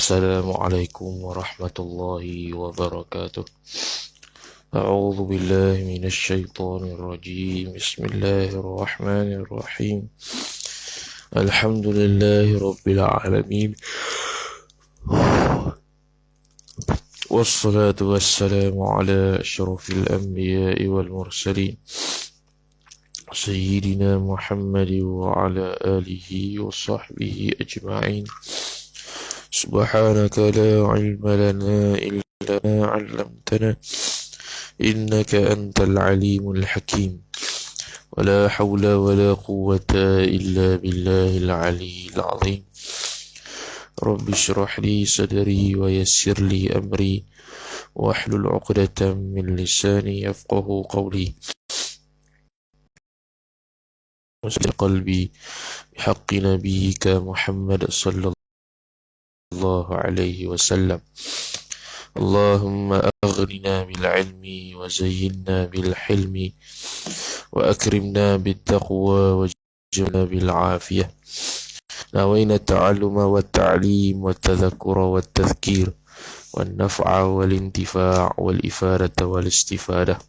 Assalamualaikum warahmatullahi wabarakatuh. أعوذ بالله من الشيطان الرجيم. بسم الله الرحمن الرحيم. الحمد لله رب العالمين، والصلاة والسلام على أشرف الأنبياء والمرسلين سيدنا محمد وعلى آله وصحبه أجمعين. سبحانك لا علم لنا إلا ما علمتنا إنك أنت العليم الحكيم. ولا حول ولا قوة إلا بالله العلي العظيم. رب اشرح لي صدري ويسر لي أمري واحلل عقدة من لساني يفقه قولي واسع قلبي بحق نبيك محمد صلى الله عليه وسلم. اللهم أغننا بالعلم وزينا بالحلم وأكرمنا بالتقوى وجعلنا بالعافية. نوينا التعلم والتعليم والتذكر والتذكير والنفع والانتفاع والإفادة والاستفادة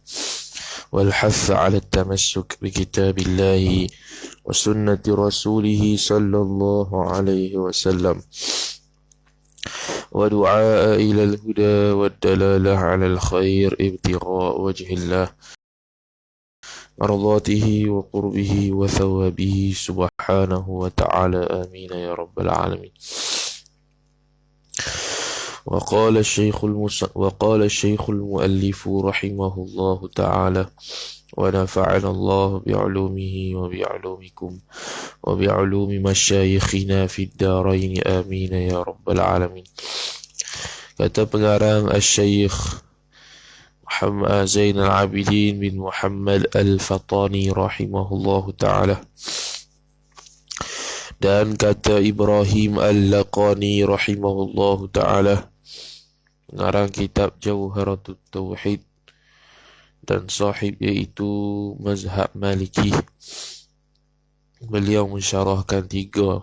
والحث على التمسك بكتاب الله وسنة رسوله صلى الله عليه وسلم، ودعاء إلى الهدى والدلالة على الخير ابتغاء وجه الله، مرضاته وقربه وثوابه سبحانه وتعالى. آمين يا رب العالمين. وقال الشيخ المؤلف رحمه الله تعالى: ونفعنا الله بعلومه وبعلومكم وبعلوم مشايخنا في الدارين آمين يا رب العالمين. Kata pengarang Al-Syeikh Muhammad Zainal Abidin bin Muhammad Al-Fatani rahimahullahu ta'ala, dan kata Ibrahim Al-Laqani rahimahullahu ta'ala, pengarang kitab Jawharatut Tauhid dan sahib iaitu mazhab Maliki. Beliau mensyarahkan tiga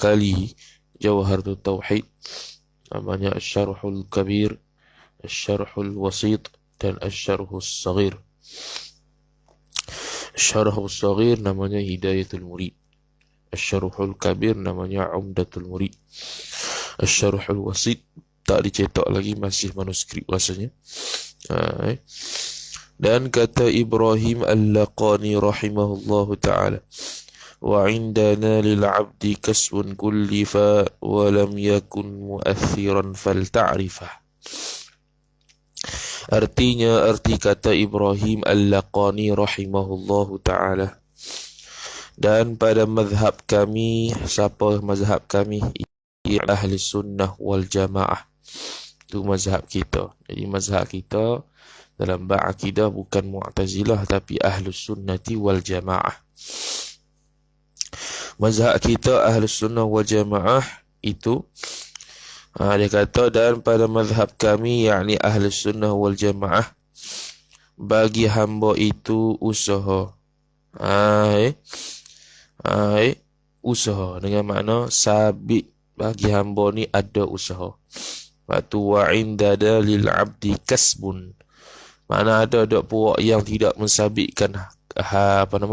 kali Jawharatut Tauhid, namanya Asy-Syarhul Kabir, Asy-Syarhul Wasit dan Asy-Syarhul Saghir. Asy-Syarhul Saghir namanya Hidayatul Murid, Asy-Syarhul Kabir namanya Umdatul Murid, Asy-Syarhul Wasit tak dicetak lagi, masih manuskrip rasanya. Dan kata Ibrahim Al-Laqani rahimahullahu ta'ala: wa indana lil abdi kasbun kullifa wa lam yakun mu'athiran falta'rifah. Arti kata Ibrahim Al-Laqani rahimahullahu ta'ala, dan pada mazhab kami, siapa mazhab kami? Ialah ahli sunnah wal jamaah. Itu mazhab kita. Jadi mazhab kita dalam bab akidah bukan Mu'tazilah tapi Ahlus Sunnati wal Jamaah. Mazhab kita Ahlus Sunnah wal Jamaah itu dia kata, dan pada mazhab kami yakni Ahlus Sunnah wal Jamaah, bagi hamba itu usaha. Usaha dengan makna sabit, bagi hamba ni ada usaha. Waktu wa indada lil abdi kasbun, mana ada puak yang tidak mensabitkan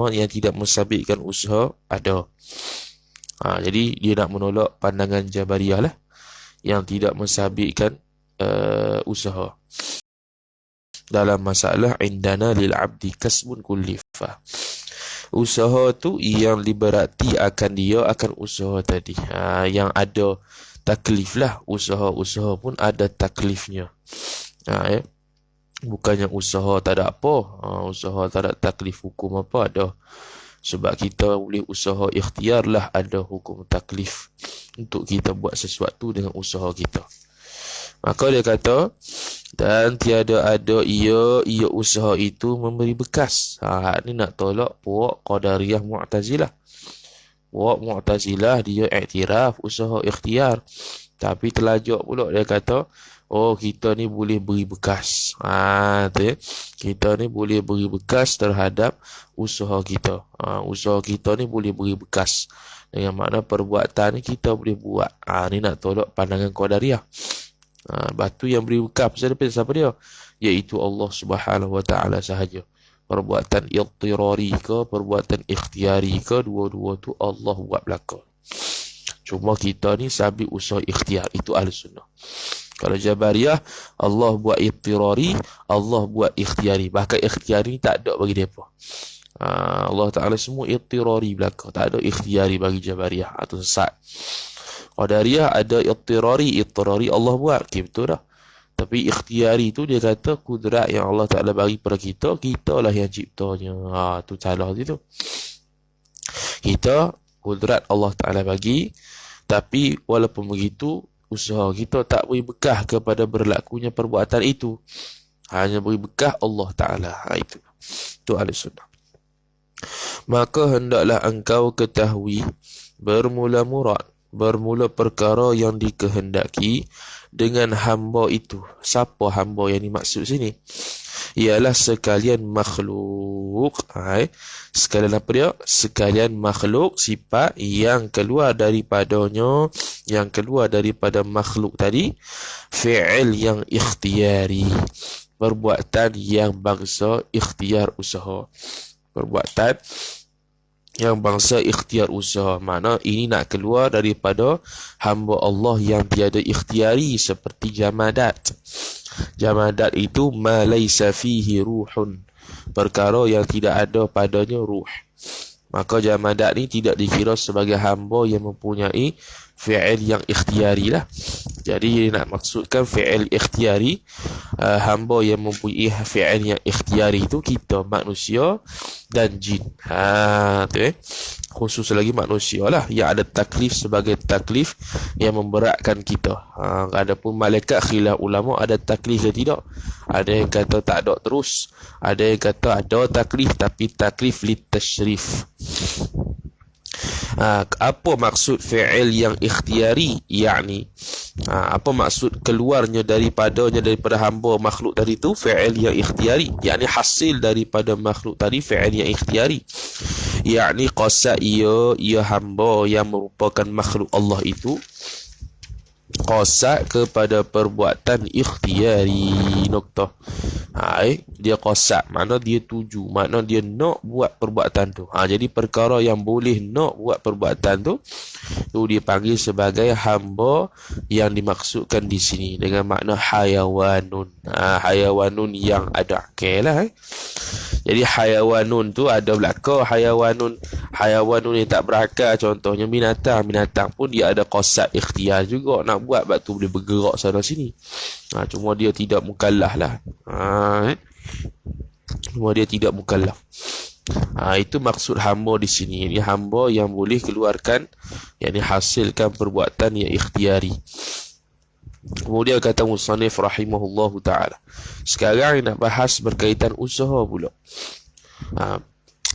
yang tidak mensabitkan usaha ada. Jadi dia nak menolak pandangan Jabariyah lah yang tidak mensabitkan usaha dalam masalah indana lil abdi kasbun kullifah. Usaha tu yang liberati akan dia akan usaha tadi. Yang ada taklif lah. Usaha pun ada taklifnya. Bukannya usaha tak ada apa. Usaha tak ada taklif hukum apa, ada. Sebab kita boleh usaha ikhtiar lah, ada hukum taklif untuk kita buat sesuatu dengan usaha kita. Maka dia kata, dan tiada ada ia usaha itu memberi bekas. Ni nak tolak puak Qadariyah Mu'tazilah. Puak Mu'tazilah dia iktiraf usaha ikhtiar, tapi terlajak pula dia kata Oh, kita ni boleh beri bekas. Tu ya. Kita ni boleh beri bekas terhadap usaha kita. Usaha kita ni boleh beri bekas. Dengan makna perbuatan ni kita boleh buat. Ni nak tolak pandangan Qadariyah. Batu yang beri bekas siapa dia? Iaitu Allah Subhanahu Wa Taala sahaja. Perbuatan idtirari ke, perbuatan ikhtiari ke, dua-dua tu Allah buat belaka. Cuma kita ni sabit usaha ikhtiar. Itu ahli sunnah. Kalau Jabariyah, Allah buat idtirari, Allah buat ikhtiari. Bahkan ikhtiari tak ada bagi mereka. Allah Ta'ala semua idtirari belaka. Tak ada ikhtiari bagi Jabariyah. Itu sesat. Qadariyah ada idtirari Allah buat. Okay, betul dah. Tapi ikhtiari tu dia kata kudrat yang Allah Ta'ala bagi pada kita, kita lah yang ciptanya. Tu salah situ. Kita, kudrat Allah Ta'ala bagi, tapi walaupun begitu, usaha kita tak beri bekah kepada berlakunya perbuatan itu. Hanya beri bekah Allah Ta'ala. Itu ahli sunnah. Maka hendaklah engkau ketahui bermula perkara yang dikehendaki dengan hamba itu. Siapa hamba yang dimaksud sini? Ialah sekalian makhluk. Sekalian apa dia? Sekalian makhluk, sifat yang keluar daripadanya, yang keluar daripada makhluk tadi, fi'il yang ikhtiari, perbuatan yang bangsa ikhtiar usaha. Perbuatan yang bangsa ikhtiar usaha. Mana ini nak keluar daripada hamba Allah yang tiada ikhtiari, seperti jamadat. Jamadat itu ma laysa fihi ruhun, perkara yang tidak ada padanya ruh. Maka jamadat ni tidak dikira sebagai hamba yang mempunyai fi'il yang ikhtiari lah. Jadi nak maksudkan fi'il ikhtiari, hamba yang mempunyai fi'il yang ikhtiari itu kita, manusia dan jin. Tu khusus lagi manusia lah yang ada taklif sebagai taklif yang memberatkan kita. Adapun malaikat, khilaf ulama ada taklif ke tidak. Ada yang kata tak ada terus, ada yang kata ada taklif tapi taklif litashrif. Apa maksud fi'il yang ikhtiari? Yakni apa maksud keluarnya daripada hamba makhluk tadi tu? Fi'il yang ikhtiari, yakni hasil daripada makhluk tadi fi'il yang ikhtiari. Yakni qasa ia hamba yang merupakan makhluk Allah itu qasa kepada perbuatan ikhtiari. Noktah. Dia qasa, makna dia tuju, makna dia nak buat perbuatan tu. Jadi perkara yang boleh nak buat perbuatan tu dia panggil sebagai hamba yang dimaksudkan di sini dengan makna hayawanun. Hayawanun yang ada akal lah. Jadi hayawanun tu ada belaka hayawanun yang tak berakal, contohnya binatang pun dia ada qasad ikhtiar juga nak buat, sebab tu boleh bergerak sana sini. Cuma dia tidak mukallaf lah. Cuma dia tidak mukallaf. Itu maksud hamba di sini. Ini hamba yang boleh keluarkan, yakni hasilkan perbuatan yang ikhtiari. Kemudian kata musannif rahimahullahu ta'ala, sekarang nak bahas berkaitan usaha pula.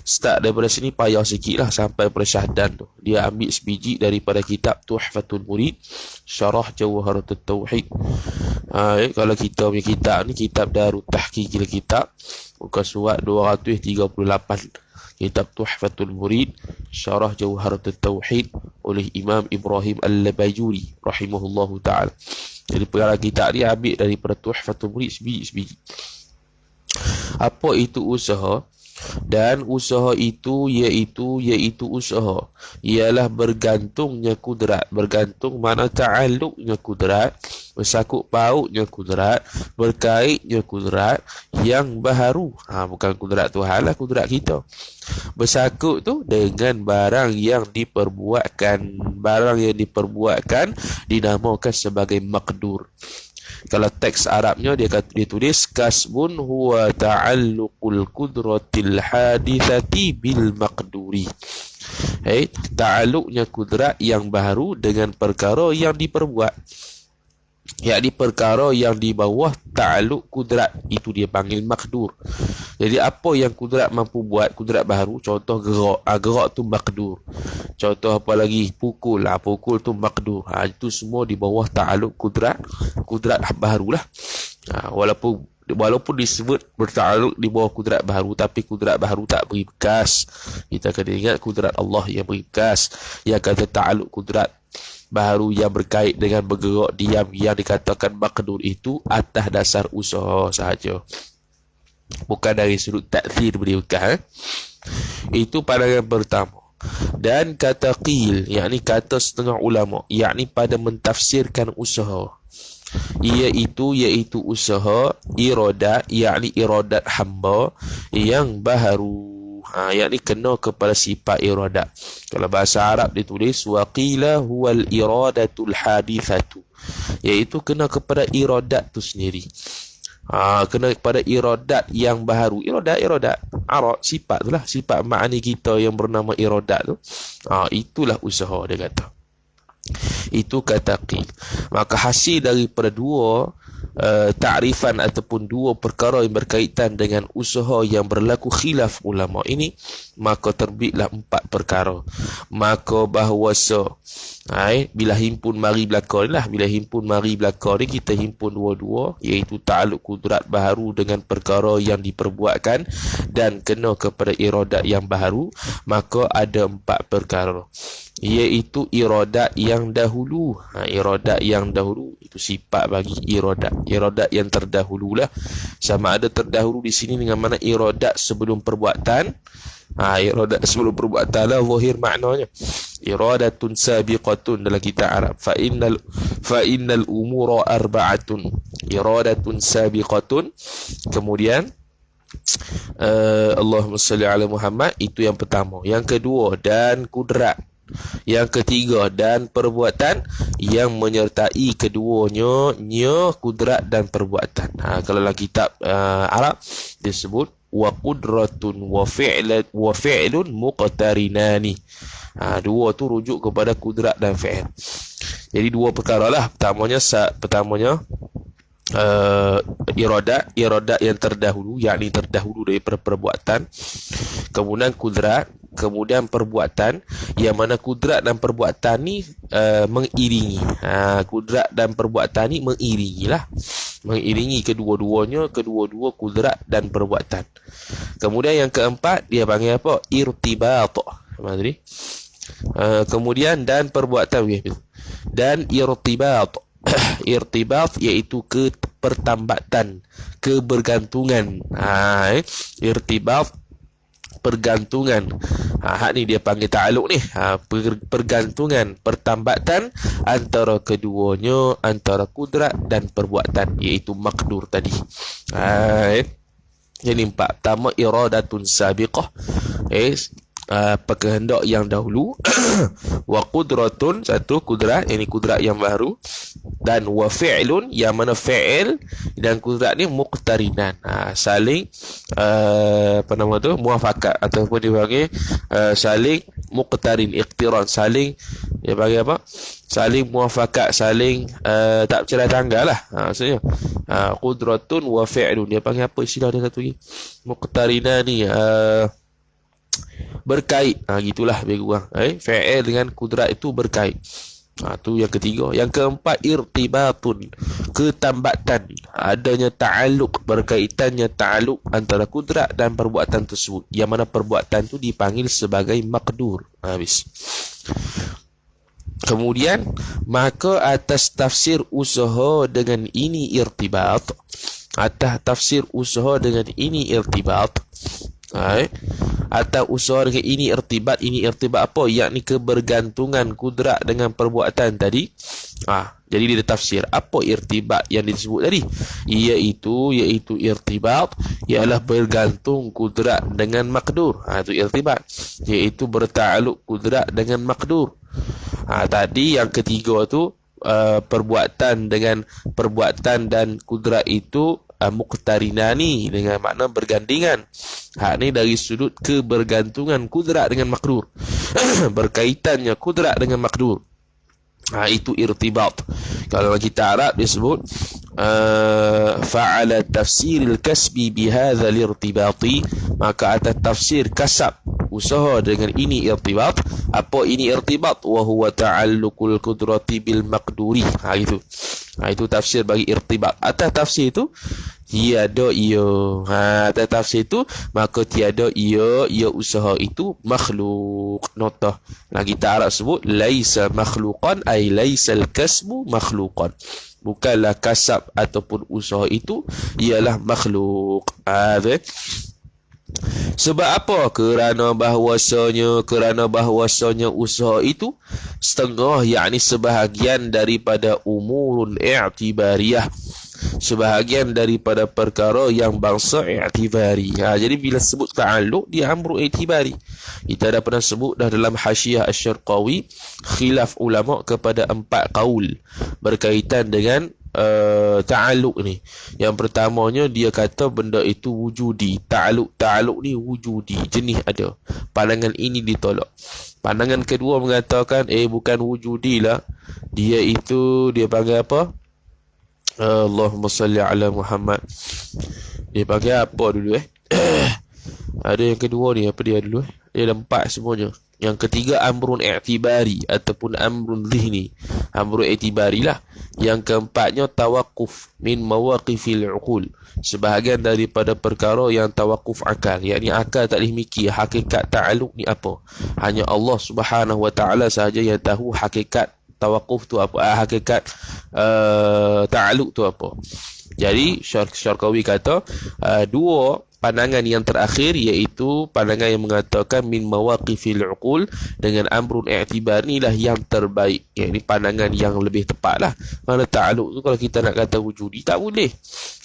Start daripada sini payah sikit lah sampai pada syahdan tu. Dia ambil sebiji daripada kitab Tuhfatul Murid, Syarah Jawharatul Tauhid. Kalau kita punya kitab ni, kitab Darut Tahqiqil Kitab, muka surat 238. Kitab Tuhfatul Murid, Syarah Jawharatul Tauhid oleh Imam Ibrahim Al-Bajuri rahimahullahu ta'ala. Jadi perkara kitab dia ambil daripada Tuhfatul Murid sebiji-sebiji. Apa itu usaha? Dan usaha itu iaitu usaha ialah bergantungnya kudrat. Bergantung mana ta'alluqnya kudrat, bersakut pautnya kudrat, berkaitnya kudrat yang baharu. Bukan kudrat Tuhan lah, kudrat kita. Bersakut tu dengan barang yang diperbuatkan. Barang yang diperbuatkan dinamakan sebagai maqdur. Kalau teks Arabnya dia tulis kasbun huwa ta'alluqul qudratil hadithati bil maqduri. Ta'alluqnya kudrat yang baru dengan perkara yang diperbuat. yakni perkara yang di bawah ta'aluk kudrat, itu dia panggil makdur. Jadi apa yang kudrat mampu buat, kudrat baharu, contoh gerak, gerak tu makdur. Contoh apa lagi, pukul, pukul tu makdur. Itu semua di bawah ta'aluk kudrat baharulah. Walaupun disebut bertakluk di bawah kudrat baharu, tapi kudrat baharu tak beri bekas. Kita kena ingat kudrat Allah yang beri bekas. Yang kata ta'aluk kudrat baharu yang berkait dengan bergerak diam yang dikatakan makdur itu atas dasar usaha sahaja, bukan dari sudut takthir beri bekas. Itu pandangan pertama. Dan kata qil, yakni kata setengah ulama, yakni pada mentafsirkan usaha, iaitu usaha iradat, yakni iradat hamba yang baharu, yakni kena kepada sifat iradat. Kalau bahasa Arab ditulis waqila huwal iradatul hadithatu, iaitu kena kepada iradat tu sendiri. Kena kepada iradat yang baharu. Iradat Arab, sifat tu lah, sifat ma'ani kita yang bernama iradat tu. Itulah usaha, dia kata. Itu kata qil. Maka hasil daripada dua ta'rifan ataupun dua perkara yang berkaitan dengan usaha yang berlaku khilaf ulama ini, maka terbitlah 4 perkara. Maka bahawasa bila himpun mari belakang lah, bila himpun mari belakang ni kita himpun dua-dua, iaitu ta'aluk kudrat baharu dengan perkara yang diperbuatkan dan kena kepada iradat yang baharu, maka ada 4 perkara, iaitu iradat yang dahulu. Iradat yang dahulu itu sifat bagi iradat yang terdahululah. Sama ada terdahulu di sini dengan mana iradat sebelum perbuatan. Iradat sebelum perbuatan lah zahir maknanya. Iradatun sabiqatun dalam kitab Arab. Fa innal umura arba'atun. Iradatun sabiqatun. Kemudian Allahumma salli ala Muhammad, itu yang pertama. Yang kedua, dan kudrat. Yang ketiga, dan perbuatan yang menyertai keduanya, kudrat dan perbuatan. Kalau dalam kitab Arab disebut wa qudratun wa fi'lun muqtarinani. Dua tu rujuk kepada kudrat dan fi'il. Jadi dua perkara lah. Pertamanya iradat yang terdahulu, yakni terdahulu daripada perbuatan. Kemudian kudrat, kemudian perbuatan, yang mana kudrat dan perbuatan ni mengiringi. Kudrat dan perbuatan ni mengiringi kedua-duanya, kedua-dua kudrat dan perbuatan. Kemudian yang keempat dia panggil apa? Irtibat. Kemudian dan perbuatan dan irtibat. Irtibat iaitu pertambatan, kebergantungan. Irtibat, pergantungan. Hak ni dia panggil ta'aluk ni. Pergantungan, pertambatan antara keduanya, antara kudrat dan perbuatan, iaitu makdur tadi. Jadi 4. Pertama, iradatun sabiqah, kehendak yang dahulu. Wa qudratun, satu kudrat, ini kudrat yang baru. Dan wa fi'lun, yang mana fi'il dan kudrat ni muqtarinan, saling muafakat, ataupun dipanggil saling muqtarin, iqtiran, saling dia panggil apa? Saling muafakat, saling tak bercerai tanggal lah. Maksudnya qudratun wa fi'lun, dia panggil apa istilah dia satu lagi? Muqtarinan ni berkait, gitulah lebih kurang. Fi'il dengan kudrat itu berkait. Itu yang ketiga. Yang keempat, irtibatun, ketambatan, adanya ta'aluk, berkaitannya ta'aluk antara kudrat dan perbuatan tersebut, yang mana perbuatan itu dipanggil sebagai makdur. Habis. Kemudian, maka atas tafsir usaha dengan ini irtibat, atas tafsir usaha dengan ini irtibat, atau usaha dengan ini irtibat apa? Yakni kebergantungan kudrat dengan perbuatan tadi. Jadi dia tafsir apa irtibat yang disebut tadi, iaitu irtibat ialah bergantung kudrat dengan makdur. Itu irtibat, iaitu bertakluk kudrat dengan makdur. Tadi yang ketiga tu perbuatan dan kudrat itu muqtarinani, dengan makna bergandingan. Ni dari sudut kebergantungan kudrat dengan makdur. Berkaitannya kudrat dengan makdur. Itu irtibat. Kalau kita Arab dia sebut fa'ala tafsiril kasbi bihadzal irtibati, maka atas tafsir kasab usaha dengan ini irtibat. Apa ini irtibat? Wa huwa ta'alluqul qudrati bil maqduri. Itu tafsir bagi irtibat. Atas tafsir itu tiada ia. Atas tafsir itu maka tiada ia usaha itu makhluk. Notah. Kita Arab sebut laisa makhluqan ay laisal kasbu makhluqan. Bukanlah kasab ataupun usaha itu ialah makhluk. Sebab apa? Kerana bahwasanya usaha itu setengah, yakni sebahagian daripada umurun i'tibariyah, sebahagian daripada perkara yang bangsa i'tibari. Jadi bila sebut ta'alluq, dia amru i'tibari. Kita dah pernah sebut dah dalam Hasyiah Asy-Syarqawi, khilaf ulama kepada 4 qaul berkaitan dengan ta'alluq ni. Yang pertamanya dia kata benda itu wujudi. Ta'alluq ni wujudi, jenis ada. Pandangan ini ditolak. Pandangan kedua mengatakan bukan wujudi lah, dia itu dia panggil apa? Allahumma salli ala Muhammad. Dia panggil apa dulu Ada yang kedua ni, apa dia dulu Dia ada 4 semuanya. Yang ketiga amrun i'tibari ataupun amrun zihni. Amrun i'tibari lah. Yang keempatnya tawakuf min mawaqifil uqul. Sebahagian daripada perkara yang tawakuf akal. Yakni akal tak boleh mikir hakikat ta'alluq ni apa. Hanya Allah Subhanahu wa taala sahaja yang tahu hakikat tawakuf tu apa. Hakikat ta'alluq tu apa. Jadi Syarqawi kata dua pandangan yang terakhir, iaitu pandangan yang mengatakan min mawaqifil uqul dengan amrun i'tibar, inilah yang terbaik. Ini pandangan yang lebih tepat lah. Mana ta'alluq tu kalau kita nak kata wujudi tak boleh.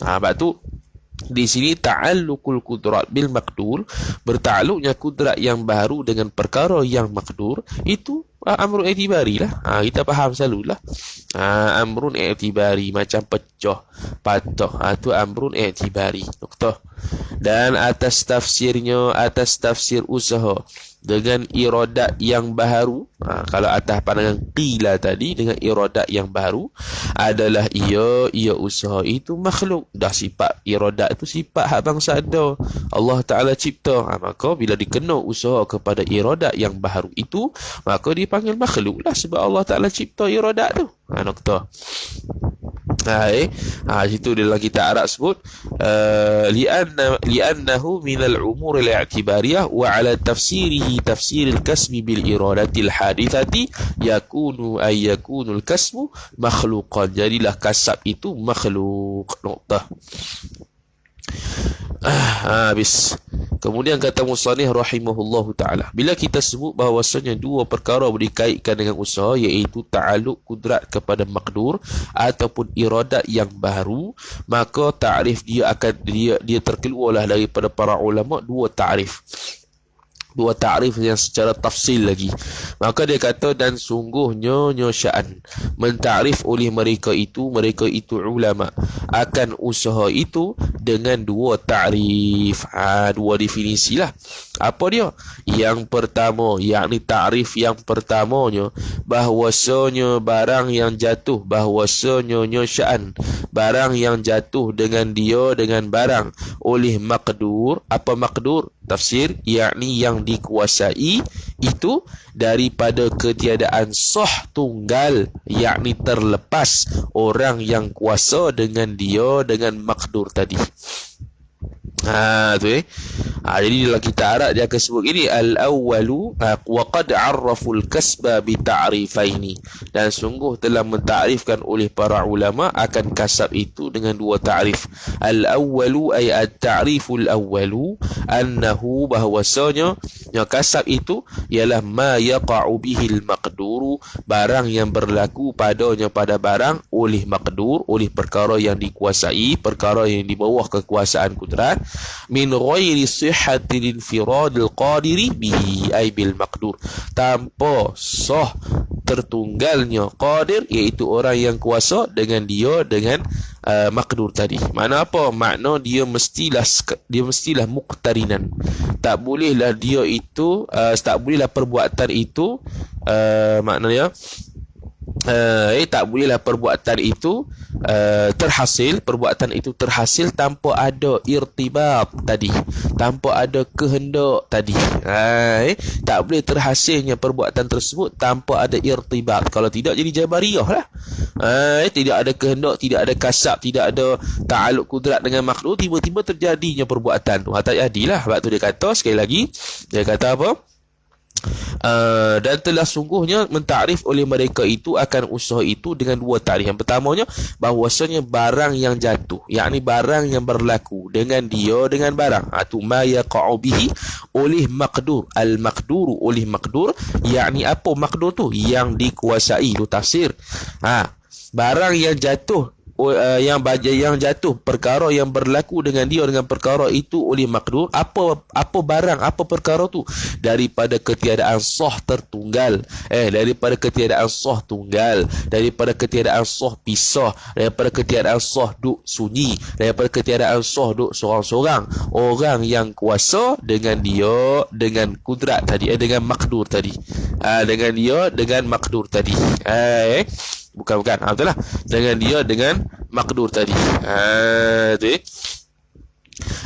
Sebab tu di sini ta'alluqul qudrat bil maqdur, bertakluknya kudrat yang baru dengan perkara yang maqdur, itu amrun i'tibari lah. Kita faham selalu lah. Amrun i'tibari macam pecah, patah. Itu amrun i'tibari. Noktah. Dan atas tafsir usaha dengan iradat yang baharu, kalau atas pandangan qila tadi dengan iradat yang baru adalah ia usaha itu makhluk. Dah sifat iradat itu sifat hak bangsa ada, Allah Ta'ala cipta. Maka bila dikena usaha kepada iradat yang baharu itu, maka dipanggil makhluk lah, sebab Allah Ta'ala cipta iradat tu. Noktah. Situ dalam kita Arab sebut li'annahu minal umur al-i'tibariyah wa ala tafsirihi tafsir al-kasbi bil iradatil hadithati yakunu al kasbu makhluqan. Jadilah kasab itu makhluk. Noktah. Habis. Kemudian kata musannif rahimahullahu ta'ala, bila kita sebut bahawasanya dua perkara dikaitkan dengan usaha, iaitu ta'alluq kudrat kepada makdur ataupun iradat yang baru, maka ta'rif dia akan dia terkeluarlah daripada para ulama dua ta'rif yang secara tafsil lagi. Maka dia kata, dan sungguhnya sya'an mentarif oleh mereka itu ulama akan usaha itu dengan dua ta'rif, dua definisi lah. Apa dia? Yang pertama, yakni ta'rif yang pertamanya, bahwasanya barang yang jatuh, bahwasanya sya'an barang yang jatuh dengan barang oleh makdur. Apa makdur? Tafsir, yakni yang dikuasai itu daripada ketiadaan soh tunggal, yakni terlepas orang yang kuasa dengan makdur tadi. Jadi dalam kita Arab dia akan sebut gini, al-awwalu wa qad 'arraful kasba bi ta'rifaini, dan sungguh telah mentarifkan oleh para ulama akan kasab itu dengan dua ta'rif. Al-awwalu ay at-ta'riful awwalu annahu, bahwasanya yang kasab itu ialah ma yaqa'u bihil maqduru, barang yang berlaku padanya pada barang oleh maqdur, oleh perkara yang dikuasai, perkara yang di bawah kekuasaan kudrat, min ghairi sihhatil infiradil qadiri bihi ay bil maqdur, tanpa sah tertunggalnya qadir, iaitu orang yang kuasa dengan maqdur tadi. Makna apa? Makna dia mestilah muqtarinan. Tak bolehlah perbuatan itu maknanya tak bolehlah perbuatan itu perbuatan itu terhasil tanpa ada irtibat tadi, tanpa ada kehendak tadi. Tak boleh terhasilnya perbuatan tersebut tanpa ada irtibat. Kalau tidak jadi jabariyah lah. Tidak ada kehendak, tidak ada kasab, tidak ada ta'aluk kudrat dengan makhluk, tiba-tiba terjadinya perbuatan tu. Tak jadilah. Sebab tu dia kata sekali lagi, dia kata apa? Dan telah sungguhnya mentakrif oleh mereka itu akan usaha itu dengan dua takrif. Yang pertamanya, bahwasanya barang yang jatuh, yakni barang yang berlaku dengan dia dengan barang, itu ma yaqa'u bihi oleh maqdur, al-maqduru oleh maqdur, yakni apa maqdur tu? Yang dikuasai. Tu tafsir. Barang yang jatuh, yang jatuh, perkara yang berlaku dengan dia dengan perkara itu oleh makdur. Apa barang, apa perkara tu? Daripada ketiadaan sah tertunggal, daripada ketiadaan sah tunggal, daripada ketiadaan sah pisah, daripada ketiadaan sah duk sunyi, daripada ketiadaan sah duk seorang-seorang. Orang yang kuasa dengan dia dengan kudrat tadi, dengan makdur tadi, dengan dia dengan makdur tadi. Bukan. Betul lah. Dengan dia dengan makdur tadi.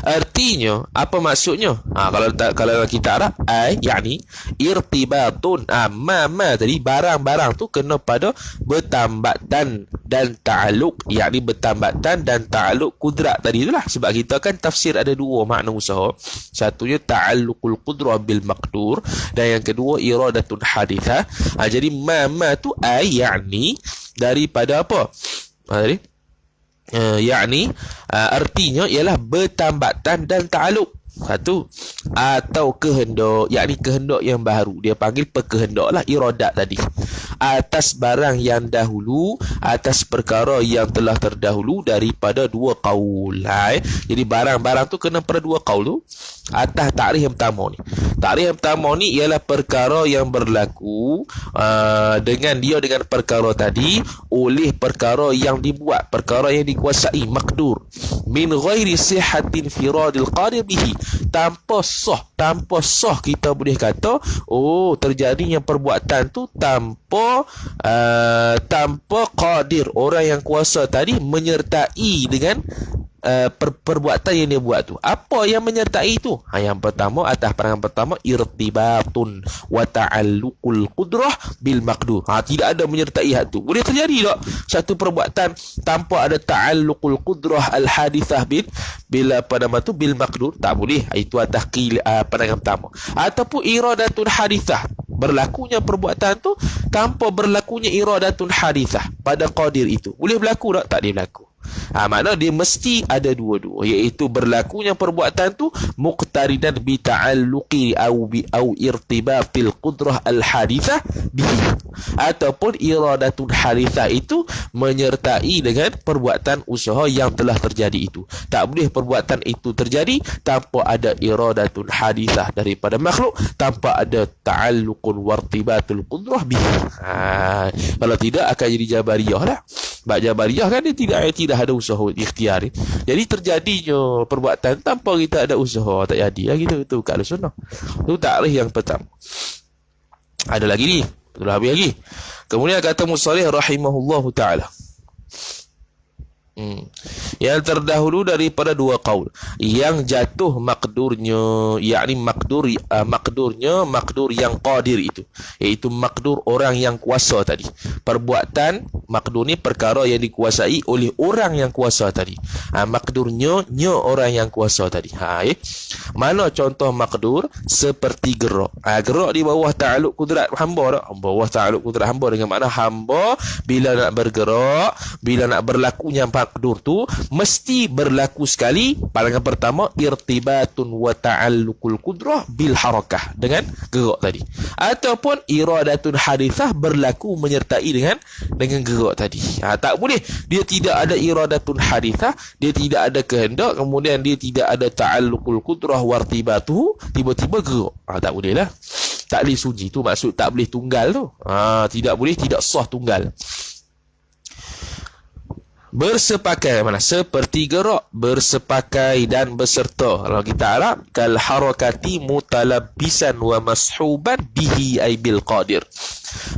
Artinya, apa maksudnya? Kalau kita Arab, yakni irtibatun. Ma tadi, barang-barang tu kena pada bertambatan dan ta'aluk, yakni bertambatan dan ta'aluk kudrat tadi itulah. Sebab kita kan tafsir ada dua makna usaha. Satunya ta'alukul qudrah bil maqdur, dan yang kedua iradatun hadithah. Jadi ma tu yakni daripada apa? Yakni artinya ialah bertambatan dan ta'aluk. Satu, atau kehendak, yakni kehendak yang baru, dia panggil perkehendak lah, iradat tadi, atas barang yang dahulu, atas perkara yang telah terdahulu daripada dua qaul. Jadi barang-barang tu kena pada dua qaul tu. Atas takrif yang pertama ni, takrif yang pertama ni ialah perkara yang berlaku dengan dia dengan perkara tadi oleh perkara yang dibuat, perkara yang dikuasai, makdur, min ghairi sihhatin firadil qadir bihi, tanpa sah kita boleh kata terjadinya perbuatan tu tanpa qadir, orang yang kuasa tadi menyertai dengan perbuatan yang dia buat tu. Apa yang menyertai itu? Yang pertama, atas pandangan pertama, irtibatun wa ta'alluqul qudrah bil maqdur. Tidak ada menyertai hal tu. Boleh terjadi tak satu perbuatan tanpa ada ta'alluqul qudrah al hadithah bila pada matu bil maqdur? Tak boleh. Itu atas pandangan pertama. Ataupun iradatun hadithah, berlakunya perbuatan tu tanpa berlakunya iradatun hadithah pada qadir itu. Boleh berlaku tak? Tak boleh berlaku. Makna dia mesti ada dua-dua, iaitu berlakunya perbuatan tu muqtaridan bi ta'alluqi au irtibatil qudrah al hadithah bihi, ataupun iradatun hadithah itu menyertai dengan perbuatan usaha yang telah terjadi itu. Tak boleh perbuatan itu terjadi tanpa ada iradatun hadithah daripada makhluk, tanpa ada ta'alluqun wartibatul qudrah bihi. Kalau tidak akan jadi jabariyah lah. Sebab jabariyah kan dia tidak ada usaha ikhtiar. Jadi terjadinya perbuatan tanpa kita ada usaha, tak jadi lah gitu. Itu kat sunnah. Itu takrif yang pertama. Ada lagi ni, betul habis lagi. Kemudian kata musallih rahimahullahu ta'ala, yang terdahulu daripada dua qaul, yang jatuh makdurnya, yakni makdur yang qadir itu, iaitu makdur orang yang kuasa tadi. Perbuatan makdur ni perkara yang dikuasai oleh orang yang kuasa tadi. Makdurnya orang yang kuasa tadi. Mana contoh makdur? Seperti gerak. Gerak di bawah ta'aluk kudrat hamba tak? Bawah ta'aluk kudrat hamba dengan makna hamba bila nak bergerak, bila nak berlakunya makdur tu mesti berlaku sekali. Pandangan pertama, irtibatun wa ta'alluqul qudrah bil harakah, dengan gerak tadi, ataupun iradatun hadithah, berlaku menyertai dengan gerak tadi. Tak boleh dia tidak ada iradatun hadithah, dia tidak ada kehendak, kemudian dia tidak ada ta'alluqul qudrah wartibatuhu, tiba-tiba gerak. Tak boleh lah. Tak boleh sunyi tu, maksud tak boleh tunggal tu. Tidak boleh, tidak sah tunggal. Bersepakai mana? Seperti gerak, bersepakai dan berserta. Kalau kita Arab, kal harakati mutalabbisan wa mashuban bihi ay bil qadir.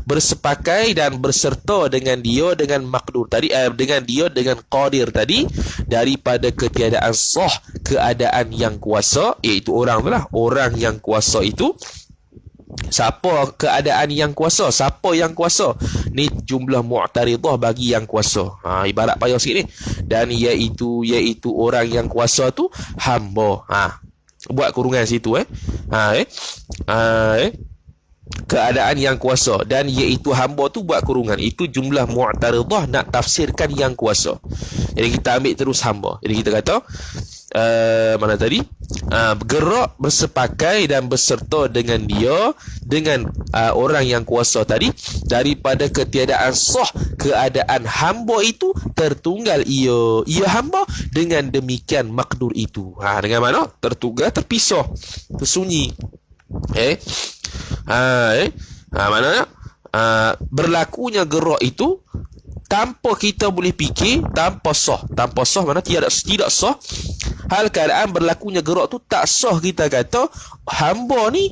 Bersepakai dan berserta dengan dia dengan makdur tadi, dengan dia dengan qadir tadi, daripada ketiadaan sah, keadaan yang kuasa, iaitu orang tu lah, orang yang kuasa itu. Siapa keadaan yang kuasa? Siapa yang kuasa? Ni jumlah mu'taridah bagi yang kuasa. Ibarat payah sikit ni. Dan iaitu orang yang kuasa tu hamba. Buat kurungan situ keadaan yang kuasa, dan iaitu hamba tu buat kurungan. Itu jumlah mu'taridah nak tafsirkan yang kuasa. Jadi kita ambil terus hamba. Jadi kita kata mana tadi? Bergerak, bersepakai dan berserta dengan dia, dengan orang yang kuasa tadi, daripada ketiadaan sah, keadaan hamba itu tertunggal ia hamba, dengan demikian makdur itu. Dengan mana? Tertunggal, terpisah, tersunyi. Mana? Berlakunya gerak itu tanpa kita boleh fikir, tanpa sah. Tanpa sah mana? Tidak sah. Hal keadaan berlakunya gerak tu tak sah, kita kata hamba ni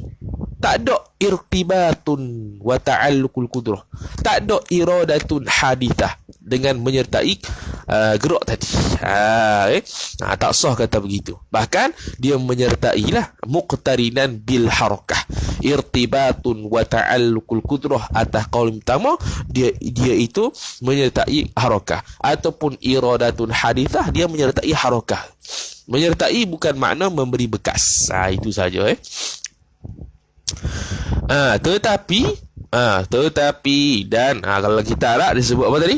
tak ada irtibatun wa ta'alluqul qudrah, tak ada iradatun hadithah dengan menyertai gerak tadi. Tak sah kata begitu. Bahkan dia menyertailah muqtarinan bil harakah, irtibatun wa ta'alluqul qudrah. Atas qaul pertama, dia itu menyertai harakah, ataupun iradatun hadithah, dia menyertai harakah. Menyertai bukan makna memberi bekas. Itu saja. Tetapi dan kalau kita Arab disebut apa tadi?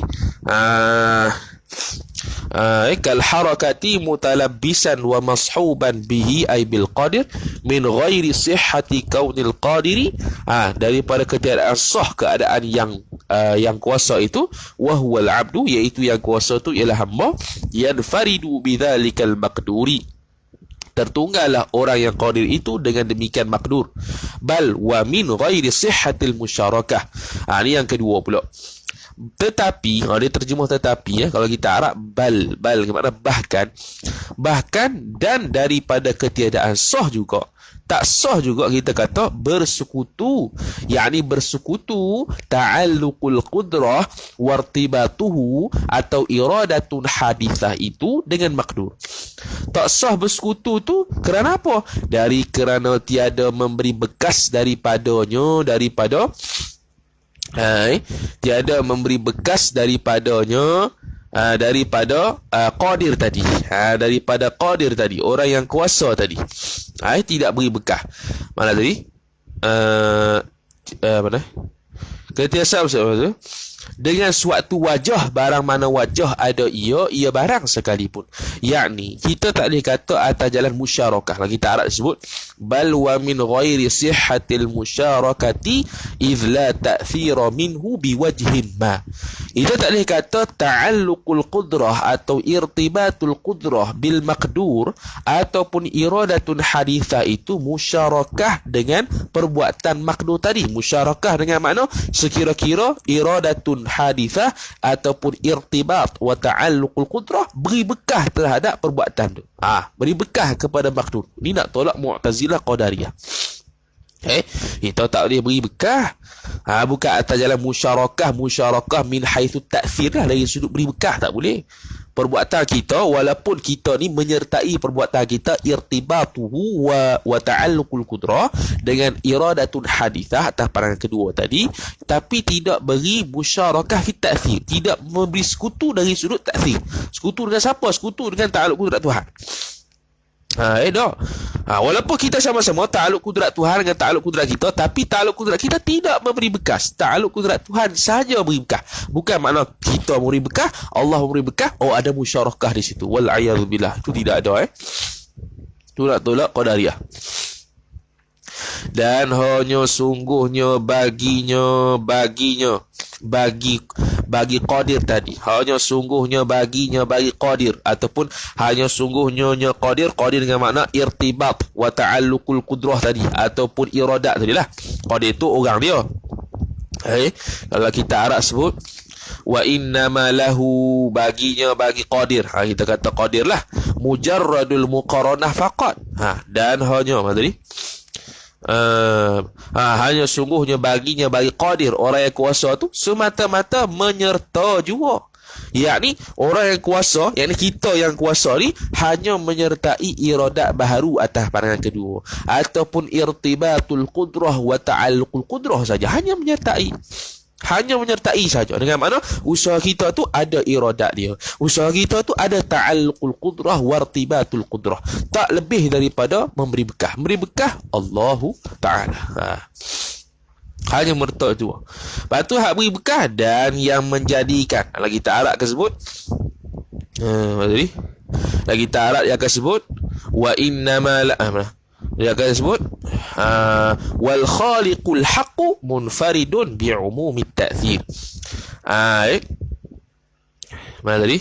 Kal harakati mutalabbisan wa mashuban bihi ay bil qadir min ghairi sihhati kaunil qadiri, daripada ketiadaan sah keadaan yang kuasa itu, wa huwal abdu, iaitu yang kuasa itu ialah hamba, yanfaridu bidzalikal maqduri, tertunggallah orang yang qadir itu dengan demikian makdur. Bal wa min ghairi sihhatil musyarakah. Ini yang kedua pula. Tetapi, dia terjemah tetapi kalau kita Arab bal bermakna bahkan dan daripada ketiadaan sah juga, tak sah juga kita kata bersekutu, yakni bersekutu ta'alluqul qudrah wartibatuhu atau iradatun hadithah itu dengan makdur. Tak sah bersekutu tu kerana apa? Kerana tiada memberi bekas daripada tiada memberi bekas daripada qadir tadi. Daripada qadir tadi, orang yang kuasa tadi. Tidak beri bekas. Mana tadi? Mana? Ketiasa apa tu? Dengan suatu wajah, barang mana wajah ada ia barang sekalipun. Yakni kita tak boleh kata atas jalan musyarakah. Lagi kita Arab sebut bal wa min ghairi sihhatil musyarakati idh la ta'thira minhu biwajhin ma. Kita tak boleh kata ta'alluqul qudrah atau irtibatul qudrah bil maqdur ataupun iradatun hadithah itu musyarakah dengan perbuatan makdur tadi. Musyarakah dengan makna sekira-kira iradatun hadithah ataupun irtibat wa ta'alluqul qudrah beri bekah terhadap perbuatan tu. Beri bekah kepada makdur. Ni nak tolak Mu'tazilah Qadariyah. Kita tak boleh beri bekah. Bukan atas jalan musyarakah min haitsu ta'thir lah, dari sudut beri bekah tak boleh. Perbuatan kita, walaupun kita ni menyertai perbuatan kita irtibatuhu wa ta'alluqul qudrah dengan iradatun hadithah atas pandangan kedua tadi, tapi tidak beri musyarakah fi ta'thir, tidak memberi sekutu dari sudut ta'thir. Sekutu dengan siapa? Sekutu dengan ta'alluq kudrat Tuhan. Walaupun kita sama-sama ta'aluk kudrat Tuhan dengan ta'aluk kudrat kita, tapi ta'aluk kudrat kita tidak memberi bekas. Ta'aluk kudrat Tuhan saja beri bekas. Bukan makna kita memberi bekas, Allah memberi bekas, ada musyarakah di situ. Wal'iyadzubillah. Itu tidak ada. Itu nak tolak Qadariyah. Dan hanya sungguhnya bagi qadir tadi, hanya sungguhnya bagi qadir, ataupun hanya sungguhnya qadir dengan makna irtibat wa ta'alluqul qudrah tadi, ataupun iradat tadi lah. Qadir tu orang dia. Kalau kita Arab sebut Wa innama lahu, baginya bagi qadir. Kita kata qadir lah. Mujarradul muqaranah faqat. Dan hanya apa tadi? Hanya sungguhnya baginya bagi qadir, orang yang kuasa tu semata-mata menyerta jua. Yakni orang yang kuasa, yakni kita yang kuasa ni hanya menyertai iradat baharu atas pandangan kedua, ataupun irtibatul qudrah wa ta'alluqul qudrah saja, hanya menyertai saja. Dengan makna usaha kita tu ada iradat dia, usaha kita tu ada ta'alluqul qudrah wa irtibatul qudrah, tak lebih daripada memberi bekah Allahu Ta'ala. Hanya mertak tu. Lepas tu hak beri bekah dan yang menjadikan. Lagi tak Arab akan sebut. Tadi. Lagi tak Arab yang akan sebut. Wa innama la. Dia akan sebut. Wal khaliqul haqqu munfaridun bi'umumit ta'thir. Mana tadi?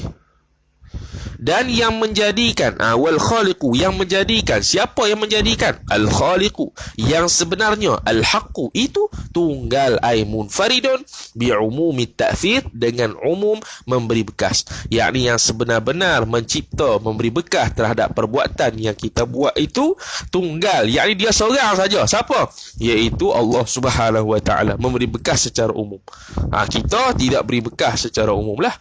Dan yang menjadikan, wal khaliqu, yang menjadikan. Siapa yang menjadikan? Al khaliqu, yang sebenarnya. Al haqqu, itu tunggal, ay munfaridun bi'umumi ta'thir, dengan umum memberi bekas. Yakni yang sebenar-benar mencipta, memberi bekas terhadap perbuatan yang kita buat itu tunggal, yakni dia seorang saja. Siapa? Iaitu Allah Subhanahu wa Ta'ala, memberi bekas secara umum. Kita tidak beri bekas secara umum lah.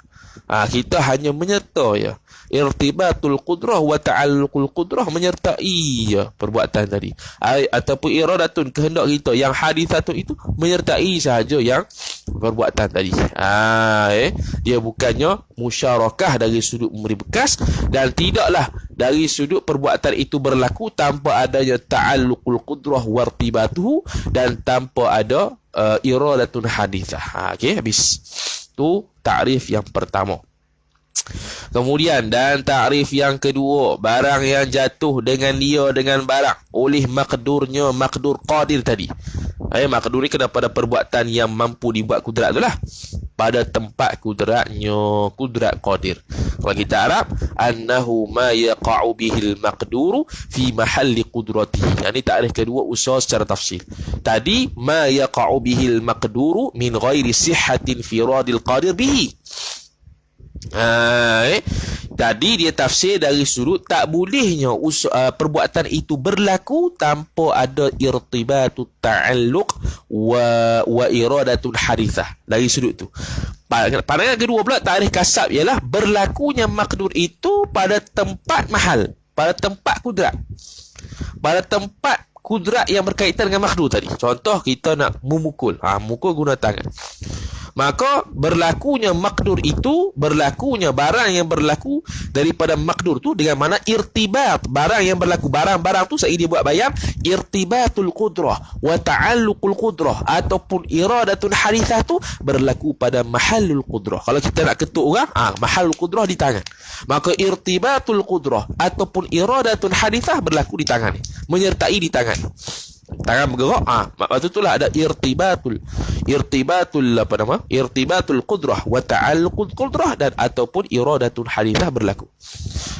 Kita hanya menyerta ya. Irtibatul qudrah wa ta'alluqul qudrah, menyertai ya perbuatan tadi. Ataupun iradatun, kehendak kita yang hadisatun itu menyertai sahaja yang perbuatan tadi. Dia bukannya musyarakah dari sudut memberi bekas, dan tidaklah dari sudut perbuatan itu berlaku tanpa adanya ta'alluqul qudrah wa irtibatuhu, dan tanpa ada iradatun hadisah. Okey, habis. Tu takrif yang pertama. Kemudian dan takrif yang kedua, barang yang jatuh dengan dia dengan barang oleh makdurnya, makdur qadir tadi. Makdur ni kena pada perbuatan yang mampu dibuat kudrat tu lah, pada tempat kudratnya, kudrat qadir. Kalau kita Arab, annahu ma yaqa'u bihil maqduru fi mahalli qudratihi. Ini takrif kedua usaha secara tafsir. Tadi ma yaqa'u bihil maqduru min ghairi sihhatin firadil qadir bihi. Tadi dia tafsir dari sudut tak bolehnya perbuatan itu berlaku tanpa ada irtibatut ta'alluq wa iradatun hadithah. Dari sudut tu. Pandangan kedua pula, tarikh kasab ialah berlakunya makdur itu pada tempat mahal, pada tempat kudrat, pada tempat kudrat yang berkaitan dengan makdur tadi. Contoh kita nak memukul, mukul guna tangan. Maka berlakunya makdur itu, berlakunya barang yang berlaku daripada makdur tu dengan mana irtibat, barang yang berlaku, barang-barang tu saya dia buat bayang, irtibatul qudrah wa ta'alluqul qudrah ataupun iradatun hadithah tu berlaku pada mahallul qudrah. Kalau kita nak ketuk orang, mahallul qudrah di tangan. Maka irtibatul qudrah ataupun iradatun hadithah berlaku di tangan ni, menyertai di tangan. Tangan bergerak, maksud itulah ada irtibatul qudrah wa ta'alluqul qudrah dan ataupun iradatul hadithah berlaku.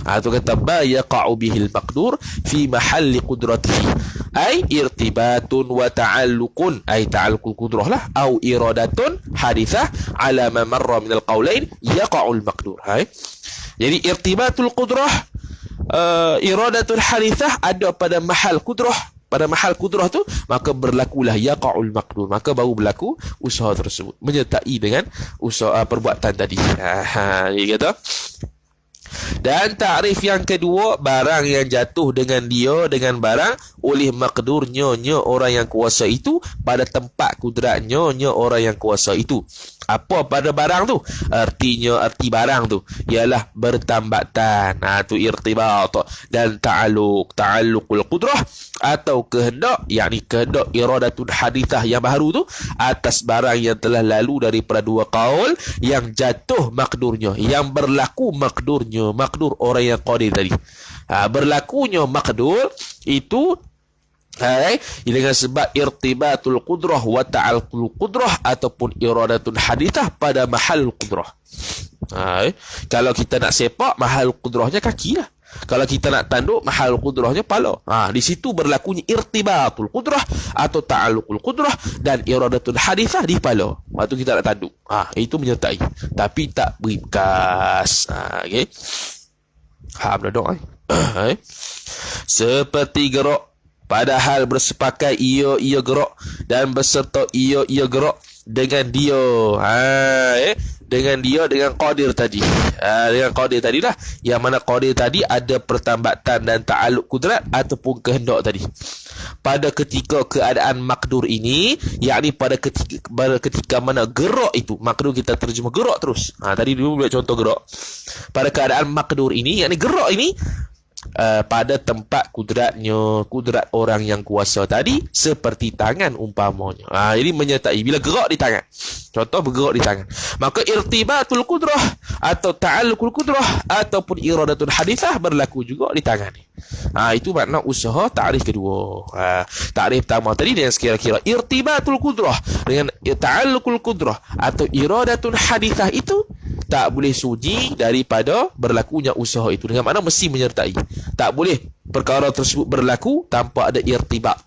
Itu kata ba yaqa'u bihil maqdur fi mahalli qudratihi, ay irtibatun wa ta'alluqun, ay ta'alluqul qudrah lah, au iradatun hadithah ala ma marra min al-qawlain yaqa'ul maqdur. Jadi irtibatul qudrah, iradatul hadithah ada pada mahal qudrah, pada mahal kudrah tu, maka berlakulah yaqa'ul maqdur, maka baru berlaku usaha tersebut menyertai dengan usaha perbuatan tadi. Dia kata. Dan takrif yang kedua, barang yang jatuh dengan dia dengan barang oleh makdurnya orang yang kuasa itu pada tempat kudratnya orang yang kuasa itu. Apa pada barang tu? Artinya, arti barang tu ialah bertambatan. Tu irtibat dan ta'alluqul qudrah atau kehendak, yakni kehendak iradatun hadithah yang baru tu atas barang yang telah lalu daripada dua qaul yang jatuh makdurnya, yang berlaku makdurnya, makdur orang yang qadir tadi. Berlakunya makdur itu dengan sebab irtibatul qudrah wa ta'alluqul qudrah ataupun iradatun hadithah pada mahal qudrah. Kalau kita nak sepak, mahal qudrahnya kaki lah. Kalau kita nak tanduk, mahal qudrahnya pala. Di situ berlakunya irtibatul qudrah atau ta'alluqul qudrah dan iradatul hadithah di pala. Waktu kita nak tanduk. Itu menyertai. Tapi tak beri bekas. Okay. Faham dah dok? Seperti gerak. Padahal bersepakat ia gerak dan berserta ia gerak dengan dia. Dengan dia, dengan qadir tadi. Dengan qadir tadilah. Yang mana qadir tadi ada pertambatan dan ta'aluk kudrat ataupun kehendak tadi. Pada ketika keadaan makdur ini, yakni pada ketika mana gerak itu, makdur kita terjemah gerak terus. Tadi dulu buat contoh gerak. Pada keadaan makdur ini, yakni gerak ini, pada tempat kudrat orang yang kuasa tadi seperti tangan umpamanya. Jadi menyertai bila gerak di tangan. Contoh bergerak di tangan. Maka irtibatul qudrah atau ta'alluqul qudrah ataupun iradatul hadithah berlaku juga di tangan ni. Itu makna usaha takrif kedua. Takrif pertama tadi dengan sekira-kira irtibatul qudrah dengan ta'alluqul qudrah atau iradatul hadithah itu tak boleh sunyi daripada berlakunya usaha itu. Dengan makna mesti menyertai. Tak boleh perkara tersebut berlaku tanpa ada irtibat.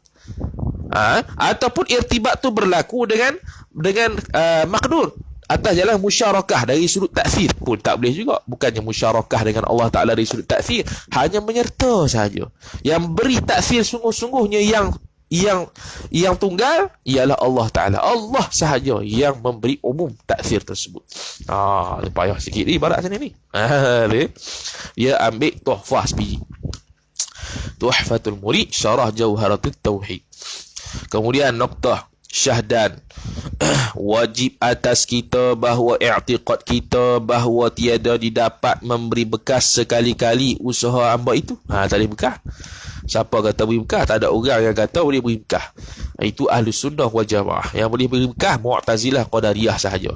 Ataupun irtibat tu berlaku dengan makdur atas jalan musyarakah dari sudut taksir pun tak boleh juga. Bukannya musyarakah dengan Allah Ta'ala dari sudut taksir, hanya menyerta sahaja. Yang beri taksir sungguh-sungguhnya yang tunggal ialah Allah Ta'ala. Allah sahaja yang memberi umum taksir tersebut. Payah sikit ni ibarat macam ni. Dia ambil tuhfah sebiji. Tuhfatul Murid Syarah Jauharatul Tauhid. Kemudian noktah syahdan. Wajib atas kita bahawa i'tiqad kita bahawa tiada didapat memberi bekas sekali-kali usaha hamba itu. Tak ada bekas. Siapa kata beri bekas? Tak ada orang yang kata boleh beri bekas. Itu Ahlus Sunnah wal Jamaah. Yang boleh beri bekas Mu'tazilah Qadariyah sahaja.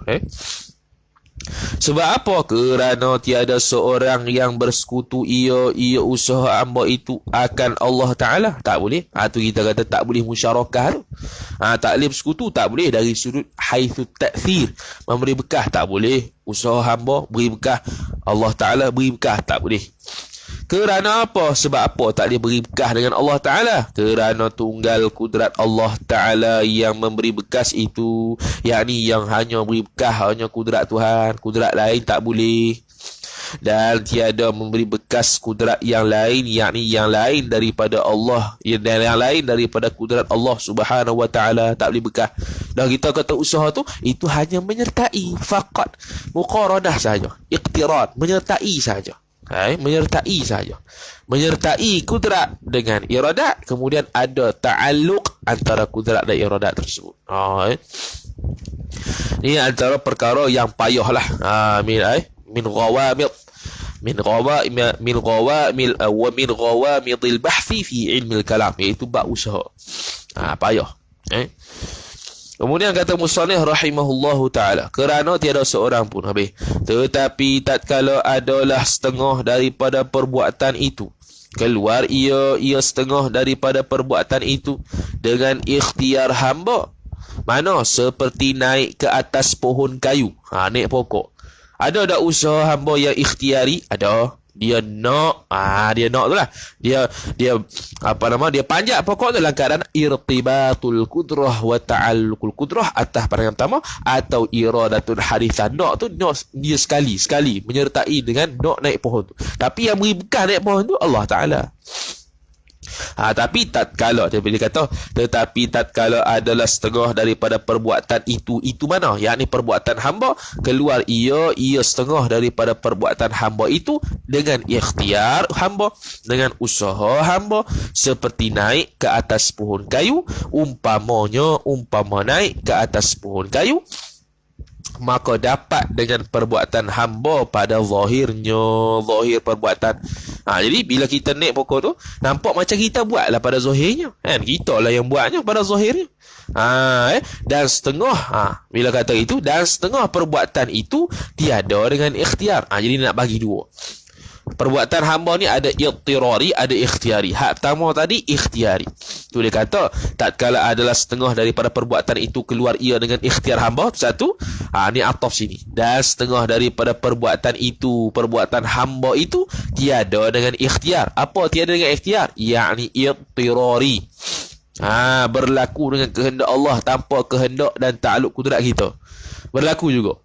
Sebab apa? Kerana tiada seorang yang bersekutu ia usaha hamba itu akan Allah Ta'ala. Tak boleh. Tu kita kata tak boleh musyarakah tu. Tak boleh bersekutu. Tak boleh dari sudut haitsu ta'thir. Memberi bekas tak boleh. Usaha hamba beri bekas. Allah Ta'ala beri bekas tak boleh. Kerana apa? Sebab apa tak boleh beri bekas dengan Allah Ta'ala? Kerana tunggal kudrat Allah Ta'ala yang memberi bekas itu, yakni yang hanya beri bekas hanya kudrat Tuhan. Kudrat lain tak boleh. Dan tiada memberi bekas kudrat yang lain, yakni yang lain daripada Allah, yang lain daripada kudrat Allah Subhanahu Wa Ta'ala tak boleh bekas. Dan kita kata usaha tu itu hanya menyertai faqat muqaranah saja, iqtiran, menyertai saja. Menyertai saja. Menyertai kudrat dengan iradat, kemudian ada ta'alluq antara kudrat dan iradat tersebut. Ini antara perkara yang payahlah. Min ghawamidil bahthi fi ilmil kalam, iaitu bab usaha. Payah. Kemudian kata musannif rahimahullahu ta'ala, kerana tiada seorang pun tetapi tatkala adalah setengah daripada perbuatan itu, keluar ia setengah daripada perbuatan itu dengan ikhtiar hamba. Mana? Seperti naik ke atas pohon kayu. Naik pokok. Ada tak usaha hamba yang ikhtiari? Ada. Dia nak tu lah. Dia panjat pokok tu dalam keadaan irtibatul qudrah wa ta'alluqul qudrah atas pada yang pertama, atau iradatul hadithah. Nak tu dia sekali menyertai dengan nak naik pohon tu. Tapi yang beri bekas naik pohon tu Allah Ta'ala. Tapi tatkala dia kata, tetapi tatkala adalah setengah daripada perbuatan itu mana? Yakni perbuatan hamba, keluar ia setengah daripada perbuatan hamba itu dengan ikhtiar hamba, dengan usaha hamba, seperti naik ke atas pohon kayu. Umpama naik ke atas pohon kayu, maka dapat dengan perbuatan hamba pada zahir perbuatan. Jadi bila kita naik pokok tu, nampak macam kita buatlah pada zahirnya, kan? Kita lah yang buatnya pada zahirnya. Dan setengah bila kata itu, dan setengah perbuatan itu tiada dengan ikhtiar. Jadi nak bagi dua. Perbuatan hamba ni ada ittirari, ada ikhtiari. Hak pertama tadi ikhtiari. Tu dia kata, tatkala adalah setengah daripada perbuatan itu keluar ia dengan ikhtiar hamba, satu, ni ataf sini. Dan setengah daripada perbuatan itu, perbuatan hamba itu tiada dengan ikhtiar. Apa tiada dengan ikhtiar? Yakni ittirari. Berlaku dengan kehendak Allah tanpa kehendak dan takluk kudrat kita. Berlaku juga.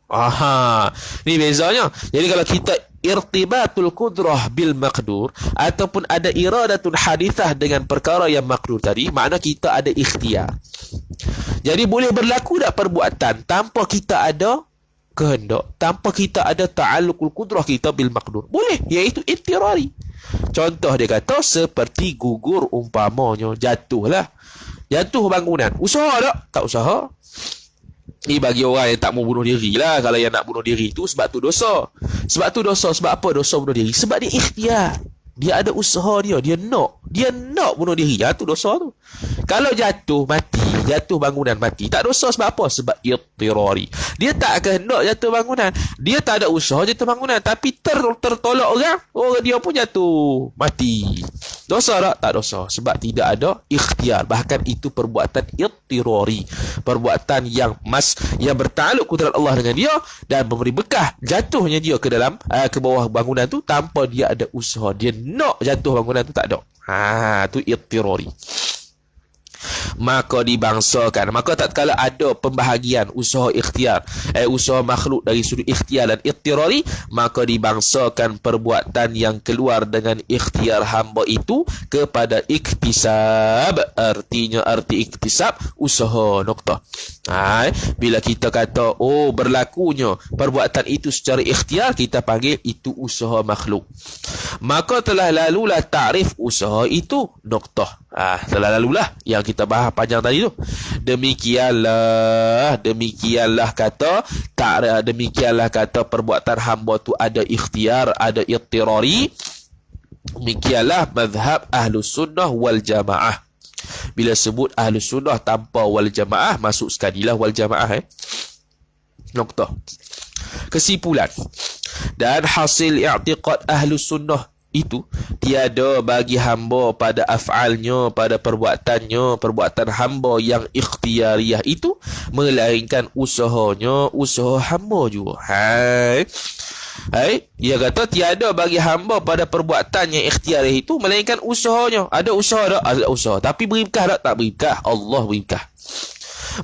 Ni bezanya. Jadi kalau kita irtibatul qudrah bil maqdur ataupun ada iradatun hadithah dengan perkara yang maqdur tadi, makna kita ada ikhtiar. Jadi boleh berlaku tak perbuatan tanpa kita ada kehendak, tanpa kita ada ta'alluqul qudrah kita bil maqdur? Boleh, iaitu ittirari. Contoh dia kata seperti gugur umpamanya, jatuhlah. Jatuh bangunan. Usaha tak? Tak usaha. Ni bagi orang yang tak mau bunuh diri lah. Kalau yang nak bunuh diri tu sebab tu dosa. Sebab tu dosa. Sebab apa dosa bunuh diri? Sebab dia ikhtiar. Dia ada usaha dia. Dia nak bunuh diri. Tu dosa tu. Kalau jatuh mati, jatuh bangunan mati, tak dosa sebab apa? Sebab ittirari. Dia tak kehendak jatuh bangunan. Dia tak ada usaha jatuh bangunan. Tapi tertolak orang. Dia pun jatuh mati. Dosa tak? Tak dosa. Sebab tidak ada ikhtiar. Bahkan itu perbuatan ittirari. Perbuatan yang bertakluk kudrat Allah dengan dia dan memberi bekah jatuhnya dia ke dalam ke bawah bangunan tu tanpa dia ada usaha. Dia nak jatuh bangunan tu, tak ada. Tu ittirari. Maka dibangsakan, maka tatkala ada pembahagian usaha ikhtiar, usaha makhluk dari sudut ikhtiar dan ittirari, maka dibangsakan perbuatan yang keluar dengan ikhtiar hamba itu kepada iktisab. Artinya arti iktisab usaha, noktah. Bila kita kata berlakunya perbuatan itu secara ikhtiar, kita panggil itu usaha makhluk. Maka telah lalulah takrif usaha itu, noktah. Telah lalulah yang kita bahas panjang tadi tu. Demikianlah kata perbuatan hamba tu ada ikhtiar, ada ittirari. Demikianlah mazhab Ahlus Sunnah wal Jamaah. Bila sebut Ahlus Sunnah tanpa wal Jamaah, masuk sekalilah wal Jamaah. Noktah. Kesimpulan dan hasil i'tiqad Ahlus Sunnah itu tiada bagi hamba pada af'alnya, pada perbuatan hamba yang ikhtiariyah itu, melainkan usahanya usaha hamba juga. Dia kata tiada bagi hamba pada perbuatan yang ikhtiariyah itu, melainkan usahanya. Ada usaha tak? Ada usaha. Tapi beri bekah tak? Tak beri bekah. Allah beri bekah.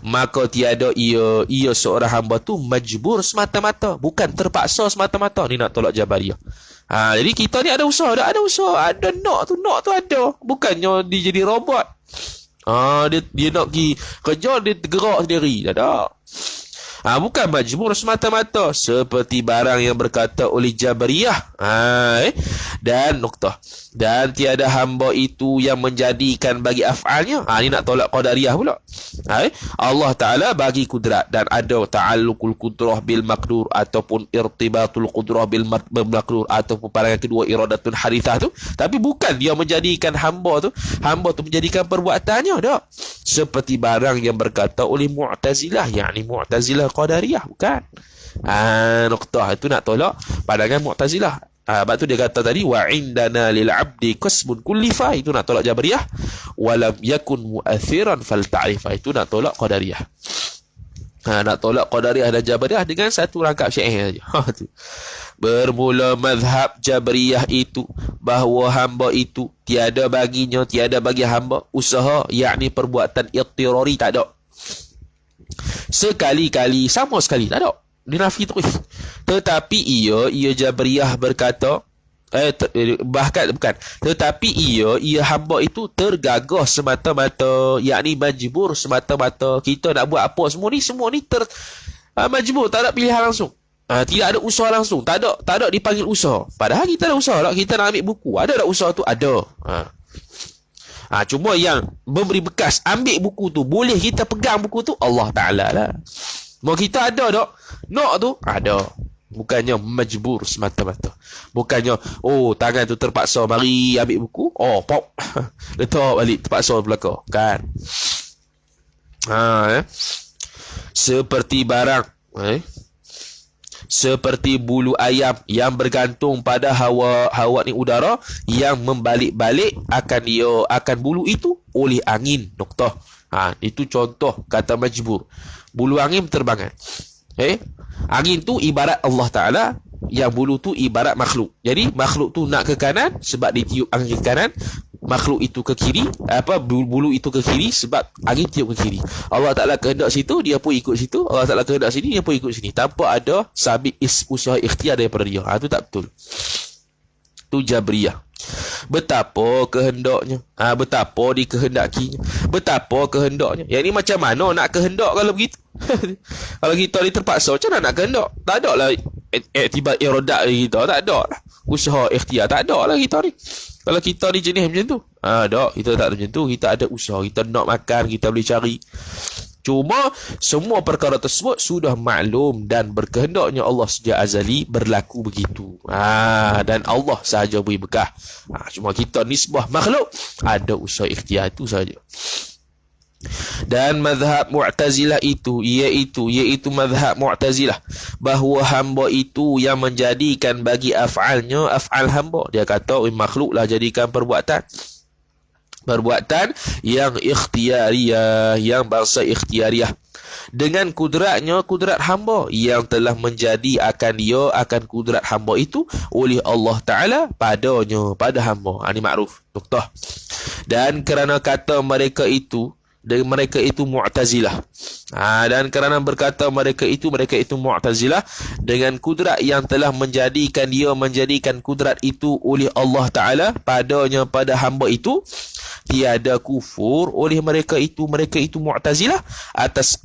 Maka tiada ia seorang hamba tu majbur semata-mata, bukan terpaksa semata-mata. Ni nak tolak Jabariyah. Jadi kita ni ada usaha tak? Ada usaha. Ada nak tu ada. Bukannya dia jadi robot. Dia nak pergi kerja, dia tergerak sendiri. Tak ada. Bukan majbur semata-mata seperti barang yang berkata oleh Jabariyah. Dan noktah. Dan tiada hamba itu yang menjadikan bagi af'alnya. Ni nak tolak Qadariyah pula. Allah Ta'ala bagi kudrat dan ada ta'alluqul qudrah bil maqdur ataupun irtibatul qudrah bil maqdur ataupun pandangan kedua iradatun harithah tu. Tapi bukan dia menjadikan hamba tu menjadikan perbuatannya tak. Seperti barang yang berkata oleh Mu'tazilah, yakni Mu'tazilah Qadariyah, bukan. Noktah itu nak tolak pandangan Mu'tazilah. Sebab tu dia kata tadi wa indana lil abdi qasmun kullifa, itu nak tolak Jabariyah. Walam yakun mu'athiran fal ta'rifa, itu nak tolak Qadariyah. Nak tolak Qadariyah dan Jabariyah dengan satu rangkap syair saja. Bermula mazhab Jabariyah itu bahawa hamba itu tiada bagi hamba usaha, yakni perbuatan ittirari, tak ada. Sekali-kali, sama sekali tak ada. Dinafi terus. Tetapi ia Jabariyah berkata, tetapi ia hamba itu tergagah semata-mata, yakni majbur semata-mata. Kita nak buat apa semua ni majbur, tak ada pilihan langsung. Tidak ada usaha langsung, tak ada dipanggil usaha. Padahal kita ada usaha tak? Kita nak ambil buku, ada tak usaha tu? Ada. Cuma yang memberi bekas ambil buku tu, boleh kita pegang buku tu, Allah Ta'ala lah. Mau kita ada tak? Nak tu? Ada. Bukannya majbur semata-mata. Bukannya, tangan tu terpaksa, mari ambil buku. Pop. Letak balik, terpaksa belakang. Kan? Seperti barang. seperti bulu ayam yang bergantung pada hawa ni udara yang membalik-balik akan bulu itu oleh angin. Noktah. Itu contoh kata majbur. Bulu angin berterbangan. Angin tu ibarat Allah Ta'ala, yang bulu tu ibarat makhluk. Jadi makhluk tu nak ke kanan sebab ditiup angin ke kanan, makhluk itu ke kiri, bulu itu ke kiri sebab angin tiup ke kiri. Allah Ta'ala kehendak situ, dia pun ikut situ. Allah Ta'ala kehendak sini, dia pun ikut sini, tanpa ada sabit usaha ikhtiar daripada dia. Itu tak betul. Itu Jabriyah. Betapa kehendaknya, betapa dikehendakinya, betapa kehendaknya. Yang ni macam mana nak kehendak kalau begitu? Kalau kita ni terpaksa, macam mana nak kehendak? Tak ada lah iktibar iradat kita, tak ada lah usaha ikhtiar, tak ada lah kita ni. Kalau kita ni jenis macam tu, tak, kita tak macam tu. Kita ada usaha, kita nak makan, kita boleh cari. Cuma semua perkara tersebut sudah maklum dan berkehendaknya Allah sejak azali berlaku begitu. Dan Allah sahaja beri bekah. Cuma kita nisbah makhluk, ada usaha ikhtiar itu sahaja. Dan mazhab Mu'tazilah itu iaitu mazhab Mu'tazilah, bahawa hamba itu yang menjadikan bagi af'alnya af'al hamba. Dia kata makhluklah jadikan perbuatan yang ikhtiariyah, yang bangsa ikhtiariyah, dengan kudratnya kudrat hamba yang telah menjadi akan kudrat hamba itu oleh Allah Ta'ala pada hamba. Ini makruf. Nuktah. Dan kerana kata mereka itu Mu'tazilah. Dan kerana berkata mereka itu Mu'tazilah, dengan kudrat yang telah menjadikan kudrat itu oleh Allah Ta'ala pada hamba itu, tiada kufur oleh mereka itu Mu'tazilah atas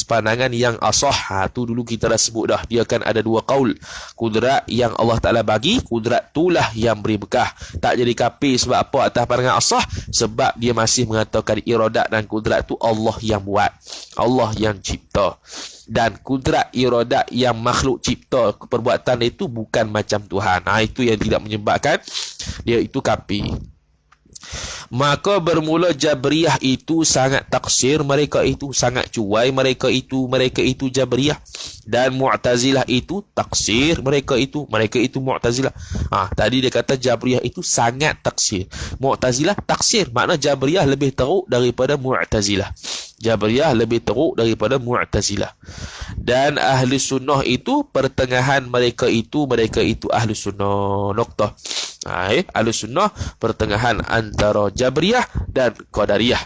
pandangan yang asah. Tu dulu kita dah sebut dah, dia kan ada dua qaul. Kudrat yang Allah Ta'ala bagi, kudrat itulah yang beri bekah. Tak jadi kafir sebab apa atas pandangan asah? Sebab dia masih mengatakan iradat dan kudrat tu Allah yang buat, Allah yang cipta. Dan kudrat iradat yang makhluk cipta perbuatan itu bukan macam Tuhan. Itu yang tidak menyebabkan dia itu kafir. Maka bermula Jabriyah itu sangat taksir, mereka itu sangat cuai, mereka itu Jabriyah. Dan Mu'tazilah itu taksir, mereka itu Mu'tazilah. Tadi dia kata Jabriyah itu sangat taksir, Mu'tazilah taksir. Makna Jabriyah lebih teruk daripada Mu'tazilah. Dan ahli sunnah itu pertengahan, mereka itu ahli sunnah. Noktah. Ahli sunnah pertengahan antara Jabriyah dan Qadariyah.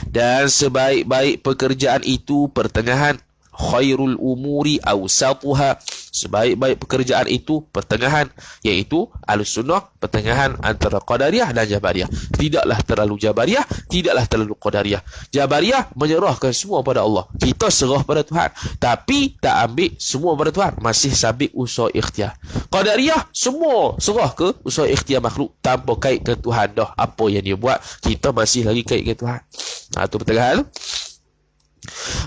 Dan sebaik-baik pekerjaan itu pertengahan, khairul umuri awsatuha. Sebaik-baik pekerjaan itu pertengahan, iaitu Ahlussunnah pertengahan antara Qadariyah dan Jabariyah. Tidaklah terlalu Jabariyah, tidaklah terlalu Qadariyah. Jabariyah menyerahkan semua pada Allah, kita serah pada Tuhan, tapi tak ambil semua pada Tuhan, masih sabit usaha ikhtiar. Qadariyah semua serah ke usaha ikhtiar makhluk, tanpa kait ke Tuhan dah. Apa yang dia buat, kita masih lagi kait ke Tuhan. Itu pertengahan.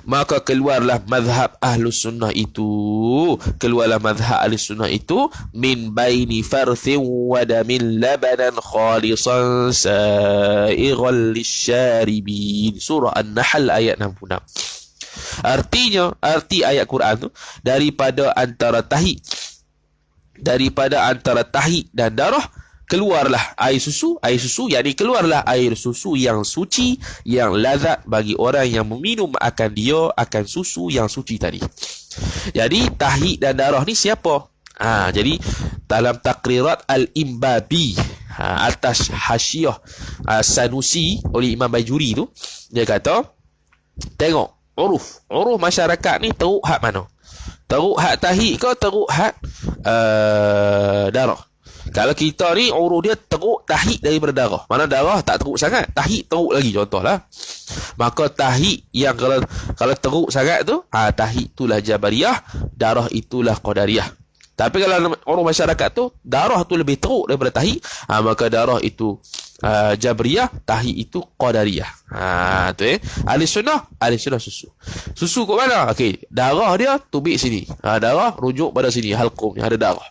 Maka keluarlah mazhab Ahlus Sunnah itu, min baini farthin wa damin labanan khalisan sa'iran lisyaribin. Surah An-Nahl ayat 66. Arti ayat Quran tu, daripada antara tahi dan darah keluarlah air susu, yakni keluarlah air susu yang suci, yang lazat bagi orang yang meminum akan susu yang suci tadi. Jadi tahi dan darah ni siapa? Jadi dalam Taqrirat Al-Imbabi, atas Hasyiah Sanusi oleh Imam Bajuri tu, dia kata, tengok uruf masyarakat ni teruk hak mana? Teruk hak tahi ke teruk hak darah? Kalau kita ni urus dia teruk tahi daripada darah. Mana darah tak teruk sangat, tahi teruk lagi contohlah. Maka tahi yang kalau teruk sangat tu, tahi itulah Jabariyah, darah itulah Qadariyah. Tapi kalau urus masyarakat tu, darah tu lebih teruk daripada tahi, maka darah itu Jabriyah, tahi itu Qadariyah. Tu Ahli Sunnah susu. Susu kat mana? Okey, darah dia tubik sini. Darah rujuk pada sini, halqum ni ada darah.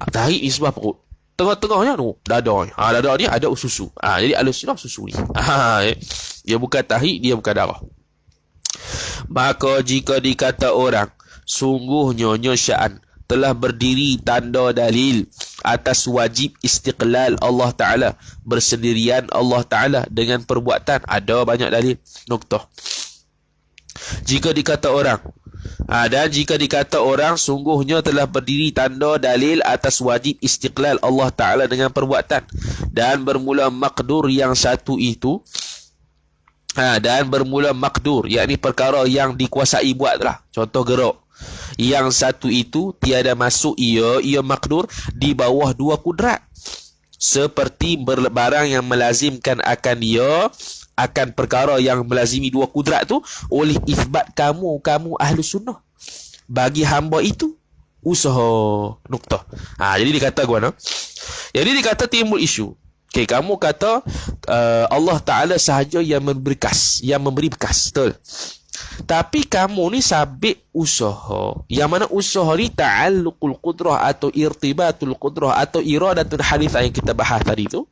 Tahi isbah perut, tengah-tengahnya tu dada ni. Dada ni ada susu. Jadi Ahli Sunnah susu ni. Dia bukan tahi, dia bukan darah. Maka jika dikata orang, sungguhnya sya'an telah berdiri tanda dalil atas wajib istiqlal Allah Ta'ala, bersendirian Allah Ta'ala dengan perbuatan. Ada banyak dalil. Nuktah. Jika dikata orang, dan jika dikata orang, sungguhnya telah berdiri tanda dalil atas wajib istiqlal Allah Ta'ala dengan perbuatan, dan bermula makdur yang satu itu, dan bermula makdur, yakni perkara yang dikuasai buatlah. Contoh gerak. Yang satu itu tiada masuk ia makdur di bawah dua kudrat, seperti barang yang melazimkan akan dia, akan perkara yang melazimi dua kudrat tu oleh isbat kamu ahlu sunnah. Bagi hamba itu usaha. Nuktah. Jadi dikata gua no. Jadi dikata timbul isu. Okay, kamu kata Allah Ta'ala sahaja yang memberi bekas. Betul. Tapi kamu ni sabit usaha. Yang mana usaha ni ta'alluqul qudrah atau irtibatul qudrah atau iradatul hadithah yang kita bahas tadi tu,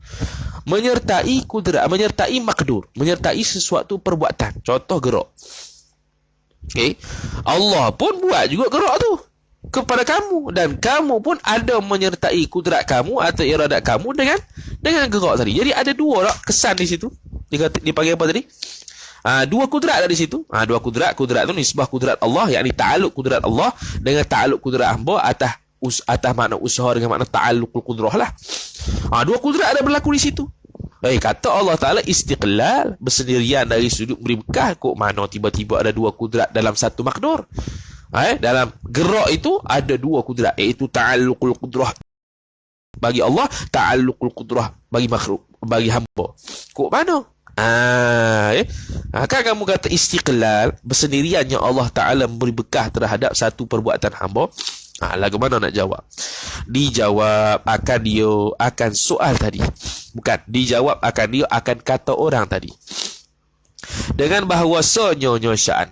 menyertai kudrat, menyertai makdur, menyertai sesuatu perbuatan. Contoh gerak. Okay. Allah pun buat juga gerak tu kepada kamu, dan kamu pun ada menyertai kudrat kamu atau iradat kamu dengan gerak tadi. Jadi ada dua lah kesan di situ. Dipanggil apa tadi? Dua kudrat dari situ. Dua kudrat tu nisbah kudrat Allah, yakni ta'alluq kudrat Allah dengan ta'alluq kudrat hamba atas makna usaha dengan makna ta'alluqul kudrah lah. Dua kudrat ada berlaku di situ. Kata Allah Ta'ala istiqlal, bersendirian dari sudut beri bekah. Kok mana tiba-tiba ada dua kudrat dalam satu makdur? Dalam gerak itu ada dua kudrat, iaitu ta'alluqul kudrah bagi Allah, ta'alluqul kudrah bagi makhluk, bagi hamba. Kok mana? Kan kamu kata istiqlal, bersendiriannya Allah Ta'ala memberi bekah terhadap satu perbuatan hamba. Lagu mana nak jawab? Dijawab akan soal tadi. Bukan, dijawab akan kata orang tadi. Dengan bahawasanya sya'an,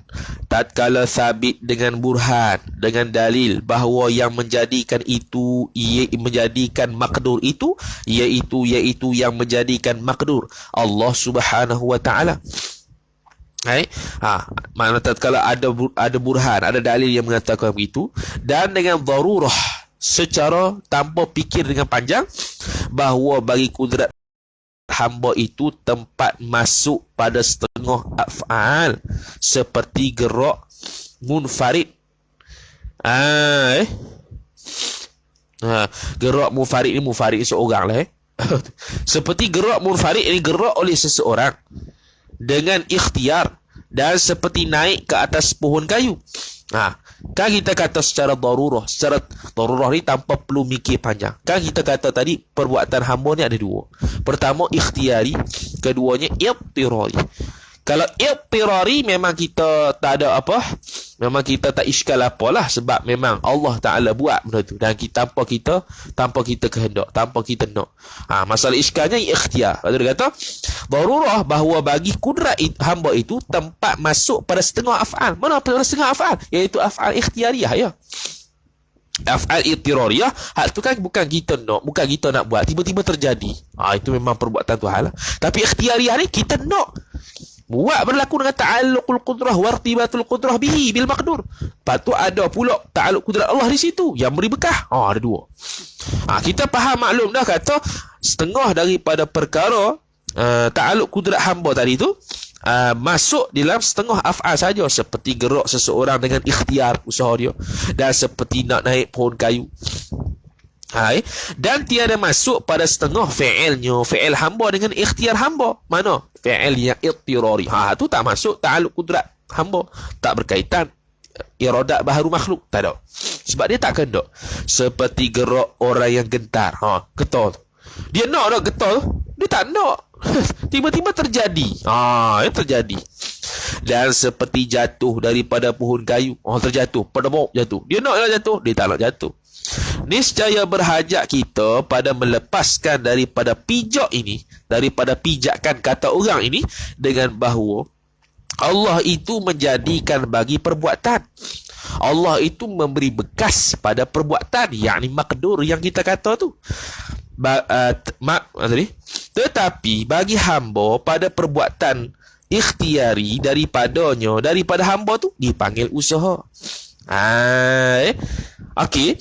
tatkala sabit dengan burhan, dengan dalil bahawa yang menjadikan itu, ia menjadikan makdur itu, iaitu yang menjadikan makdur Allah Subhanahu wa Ta'ala. Mana tatkala ada burhan, ada dalil yang mengatakan begitu, dan dengan darurah, secara tanpa fikir dengan panjang, bahawa bagi kudrat hamba itu tempat masuk pada setengah af'al, seperti gerak munfarid. Gerak munfarid ni seorang lah. Seperti gerak munfarid ini gerak oleh seseorang dengan ikhtiar, dan seperti naik ke atas pohon kayu. Kan kita kata secara darurah ni tanpa perlu mikir panjang. Kan kita kata tadi perbuatan hamba ni ada dua. Pertama ikhtiari, keduanya ittirari. Kalau ittirari memang kita tak ada apa, memang kita tak iskal apalah, sebab memang Allah Ta'ala buat benda tu, dan tanpa kita kehendak, tanpa kita nak. Masalah iskalnya ikhtiar. Lepas tu dia kata darurah, bahawa bagi kudrat hamba itu tempat masuk pada setengah af'al. Mana pada setengah af'al? Iaitu af'al ikhtiariyah, ya. Af'al ittirariyah, hal tu kan bukan kita nak buat, tiba-tiba terjadi. Itu memang perbuatan Tuhan lah. Tapi ikhtiariyah ni kita nak buat, berlaku dengan ta'alluqul qudrah wartibatul qudrah bihi bil maqdur. Lepas tu ada pula ta'alluq kudrat Allah di situ yang beri bekah. Ada dua. Kita faham maklum dah, kata setengah daripada perkara ta'alluq kudrat hamba tadi tu masuk dalam setengah af'al saja, seperti gerak seseorang dengan ikhtiar usaha dia, dan seperti nak naik pohon kayu. Dan tiada masuk pada setengah fi'il hamba dengan ikhtiar hamba. Mana? Fi'il yang ittirari. Tu tak masuk ta'alluq kudrat hamba, tak berkaitan iradat baharu makhluk, tak ada, sebab dia tak kehendak. Seperti gerak orang yang gentar, getol, dia nak getol, dia tak nak, tiba-tiba terjadi. Terjadi. Dan seperti jatuh daripada pohon kayu, terjatuh, pedemok jatuh, dia nak jatuh, dia tak nak jatuh. Niscaya berhajat kita pada melepaskan daripada pijak ini, daripada pijakan kata orang ini, dengan bahawa Allah itu menjadikan bagi perbuatan, Allah itu memberi bekas pada perbuatan, yakni makdur yang kita kata tu. Tetapi bagi hamba pada perbuatan ikhtiari daripada hamba tu dipanggil usaha. Okey.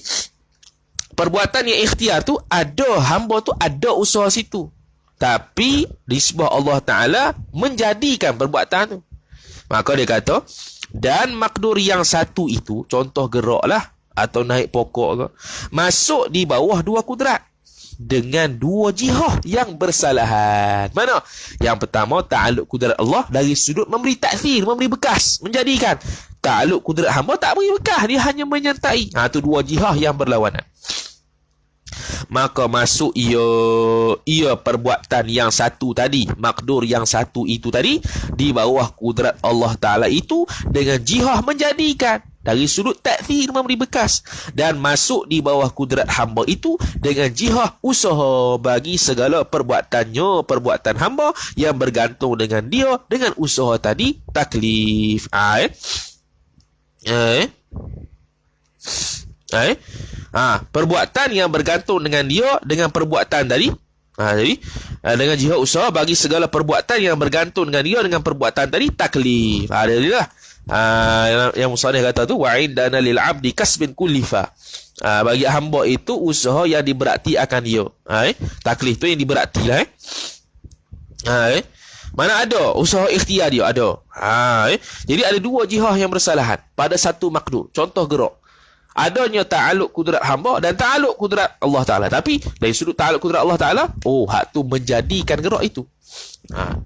Perbuatan yang ikhtiar tu ada, hamba tu ada usaha situ. Tapi nisbah Allah Ta'ala menjadikan perbuatan tu. Maka dia kata, dan makdur yang satu itu, contoh gerak lah, atau naik pokok ke, masuk di bawah dua kudrat dengan dua jihah yang bersalahan. Mana? Yang pertama, ta'aluk kudrat Allah dari sudut memberi taksir, memberi bekas, menjadikan. Ta'aluk kudrat hamba tak beri bekas, dia hanya menyertai. Itu dua jihah yang berlawanan. Maka masuk ia perbuatan yang satu tadi, makdur yang satu itu tadi, di bawah kudrat Allah Ta'ala itu dengan jihah menjadikan, dari sudut taksir memberi bekas, dan masuk di bawah kudrat hamba itu dengan jihah usaha bagi segala perbuatannya, perbuatan hamba yang bergantung dengan dia, dengan usaha tadi, taklif. Perbuatan yang bergantung dengan dia, dengan perbuatan tadi, jadi dengan jihad usaha bagi segala perbuatan yang bergantung dengan dia, dengan perbuatan tadi, taklif. Jadilah yang musannif kata tu, wa indana lil abdi kasbin kullifa. Bagi hamba itu usaha yang diberati akan dia. Taklif tu yang diberati lah. Mana ada usaha ikhtiar dia, ada. Jadi ada dua jihah yang bersalahan pada satu makdur. Contoh gerak, adanya ta'aluk kudrat hamba dan ta'aluk kudrat Allah Ta'ala. Tapi dari sudut ta'aluk kudrat Allah Ta'ala, hak tu menjadikan gerak itu,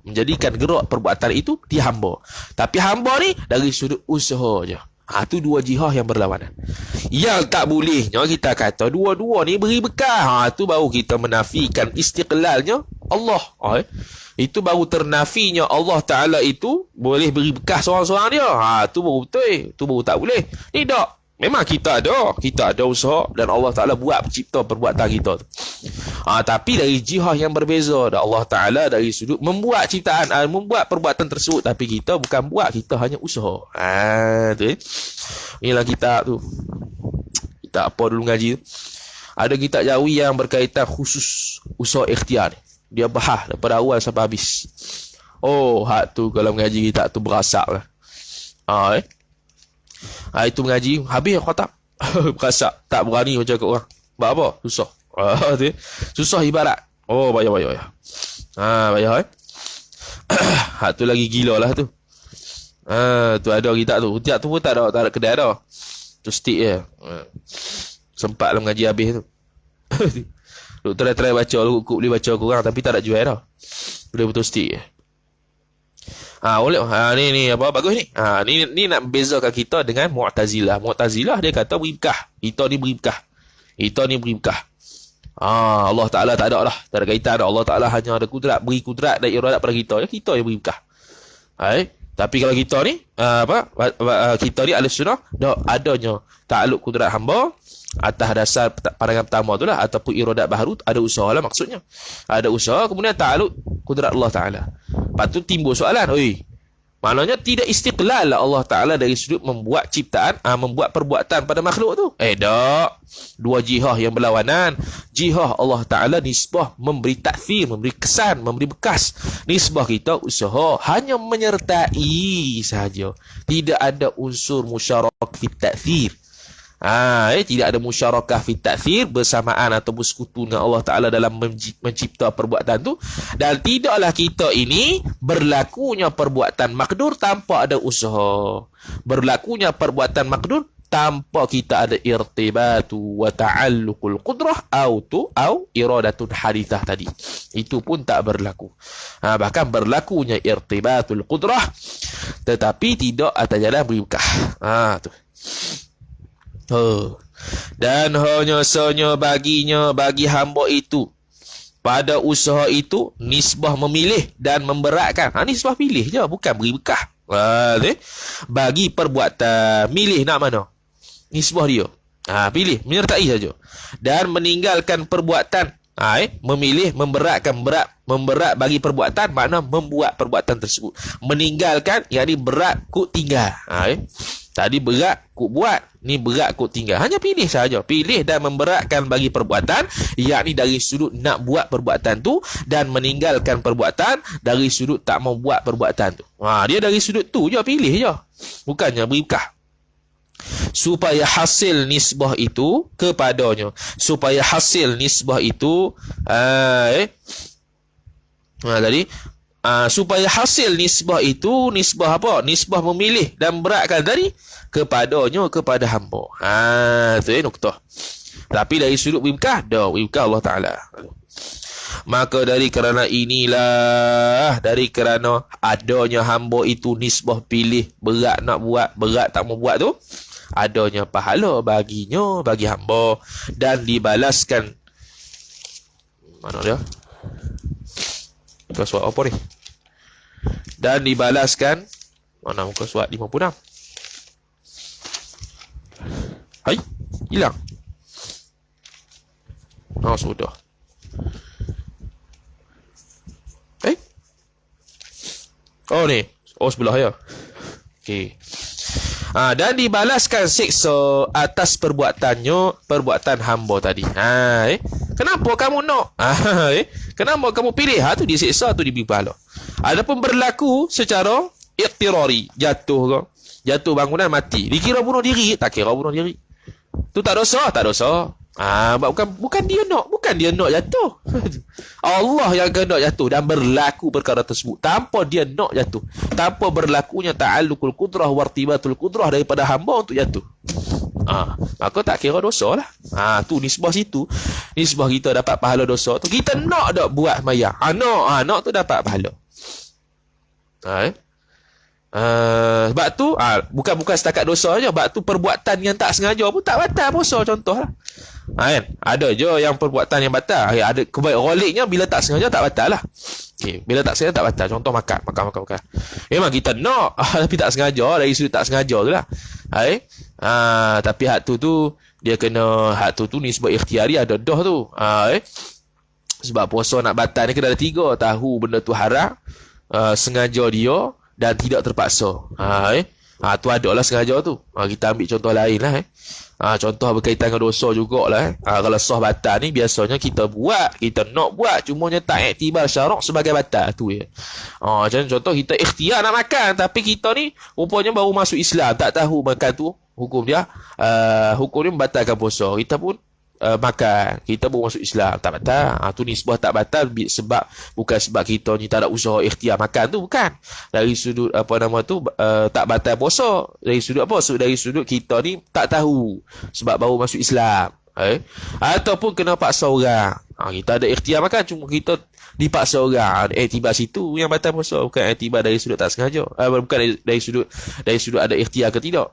menjadikan gerak perbuatan itu di hamba. Tapi hamba ni dari sudut usaha je. Tu dua jihah yang berlawanan. Yang tak bolehnya kita kata dua-dua ni beri bekas. Tu baru kita menafikan istiqlalnya Allah. Itu baru ternafinya Allah Ta'ala itu boleh beri bekas seorang-seorang dia. Tu baru betul. Tu baru tak boleh. Ni tak. Memang kita ada usaha dan Allah Ta'ala buat cipta perbuatan kita tu. Tapi dari jihah yang berbeza. Allah Ta'ala dari sudut membuat ciptaan, membuat perbuatan tersebut. Tapi kita bukan buat, kita hanya usaha. Tu. Inilah kitab tu. Kitab apa dulu ngaji tu? Ada kitab Jawi yang berkaitan khusus usaha ikhtiar. Dia bahas daripada awal sampai habis. Hak tu kalau mengaji kitab tu berasak lah. Itu mengaji habis khatam. Berasak, tak berani macam kat orang. Buat apa? Susah. Susah ibarat. Bayar. Bayar. Hak tu lagi gila lah tu. Tu ada kitab tu. Kitab tu pun tak ada kedai dah. Tu stick je. Sempat lah mengaji habis tu. Duk try baca, boleh baca kurang tapi tak ada jual dah. Boleh betul stick je. Ni apa bagus ni. Ni nak membezakan kita dengan Mu'tazilah. Mu'tazilah dia kata beri bekah. Kita ni beri bekah. Allah Ta'ala tak ada lah. Tak ada kaitan. Allah Ta'ala hanya ada kudrat, beri kudrat dan iradat pada kita. Kita yang beri bekah. Tapi kalau kita ni kita ni Ahlussunnah adanya ta'aluk kudrat hamba atas dasar pandangan pertama tu lah, ataupun iradat baharu, ada usaha lah maksudnya. Ada usaha, kemudian ta'aluk kudrat Allah Ta'ala. Lepas tu timbul soalan, maknanya tidak istiqlal lah Allah Ta'ala dari sudut membuat ciptaan, membuat perbuatan pada makhluk tu. Tak. Dua jihah yang berlawanan. Jihah Allah Ta'ala nisbah memberi taksir, memberi kesan, memberi bekas. Nisbah kita usaha hanya menyertai sahaja. Tidak ada unsur musyarakah fi taksir. Tidak ada musyarakah fi taksir, bersamaan atau bersekutu dengan Allah Ta'ala dalam mencipta perbuatan tu. Dan tidaklah kita ini berlakunya perbuatan makdur tanpa ada usaha. Berlakunya perbuatan makdur tanpa kita ada irtibatu wa ta'alluqul qudrah au iradatun hadithah tadi. Itu pun tak berlaku. Bahkan berlakunya irtibatul qudrah tetapi tidak atas jalan beribkah. Tu. Dan hanya bagi hamba itu pada usaha itu nisbah memilih dan memberatkan. Nisbah pilih je, bukan beri bekah. Bagi perbuatan milih nak mana nisbah dia, pilih menyertai saja, dan meninggalkan perbuatan. Memilih memberat bagi perbuatan, makna membuat perbuatan tersebut. Meninggalkan yakni berat ku tinggal. Tadi berat kut buat, ni berat kut tinggal. Hanya pilih saja. Pilih dan memberatkan bagi perbuatan, yakni dari sudut nak buat perbuatan tu dan meninggalkan perbuatan dari sudut tak mau buat perbuatan tu. Dia dari sudut tu je, pilih je. Bukannya berikah. Supaya hasil nisbah itu kepadanya. Supaya hasil nisbah itu tadi supaya hasil nisbah itu nisbah apa? Nisbah memilih dan beratkan tadi kepadanya kepada hamba. Tu nuktah. Tapi dari sudut wibkah, wibkah Allah Taala. Maka dari kerana inilah, dari kerana adanya hamba itu nisbah pilih, berat nak buat, berat tak mau buat tu, adanya pahala baginya, bagi hamba, dan dibalaskan. Mana dia? Muka surat apa ni? Dan dibalaskan. Mana muka surat 56? Hai, hilang. Sudah. Ni. Sebelah ya. Okey. Dan dibalaskan siksa atas perbuatan hamba tadi. Kenapa kamu nak? Kenapa kamu pilih? Tu disiksa, tu diberi pahala. Adapun berlaku secara iktirari, jatuh bangunan mati. Dikira bunuh diri? Tak kira bunuh diri. Tu tak dosa? Tak dosa. Bukan dia nak jatuh. Allah yang kehendak jatuh dan berlaku perkara tersebut tanpa dia nak jatuh, tanpa berlakunya ta'alluqul qudrah wartibatul qudrah daripada hamba untuk jatuh. Maka tak kira dosa lah. Tu nisbah situ. Nisbah kita dapat pahala dosa tu. Kita nak dak buat mayang. Nak tu dapat pahala. Sebab tu bukan setakat dosa je. Sebab tu perbuatan yang tak sengaja pun tak batal puasa, contohlah. Ada je yang perbuatan yang batal. Ada kebaik-roliknya bila tak sengaja tak batal lah. Bila tak sengaja tak batal. Contoh makan. Memang kita nak tapi tak sengaja, dari sudut tak sengaja tu lah. Tapi hak tu dia kena, hak tu nisbah ikhtiari, ada dah tu. Sebab puasa nak batal ni kena ada 3. Tahu benda tu haram, sengaja dia, dan tidak terpaksa. Tu adalah sengaja tu. Kita ambil contoh lain lah. Contoh berkaitan dengan dosa jugalah. Kalau sah batal ni biasanya kita buat, kita nak buat, cumanya tak iktibar syarak sebagai batal tu ya. Macam contoh kita ikhtiar nak makan, tapi kita ni rupanya baru masuk Islam, tak tahu makan tu hukum dia membatalkan puasa. Kita pun makan, kita baru masuk Islam, tak batal. Tu nisbah tak batal sebab bukan sebab kita ni tak ada usaha ikhtiar makan tu, bukan. Dari sudut tak batal puasa, dari sudut apa? Dari sudut kita ni tak tahu sebab baru masuk Islam. Ataupun kena paksa orang. Kita ada ikhtiar makan, cuma kita dipaksa orang. Iktibar situ yang batal puasa, bukan iktibar dari sudut tak sengaja. Bukan dari sudut ada ikhtiar ke tidak.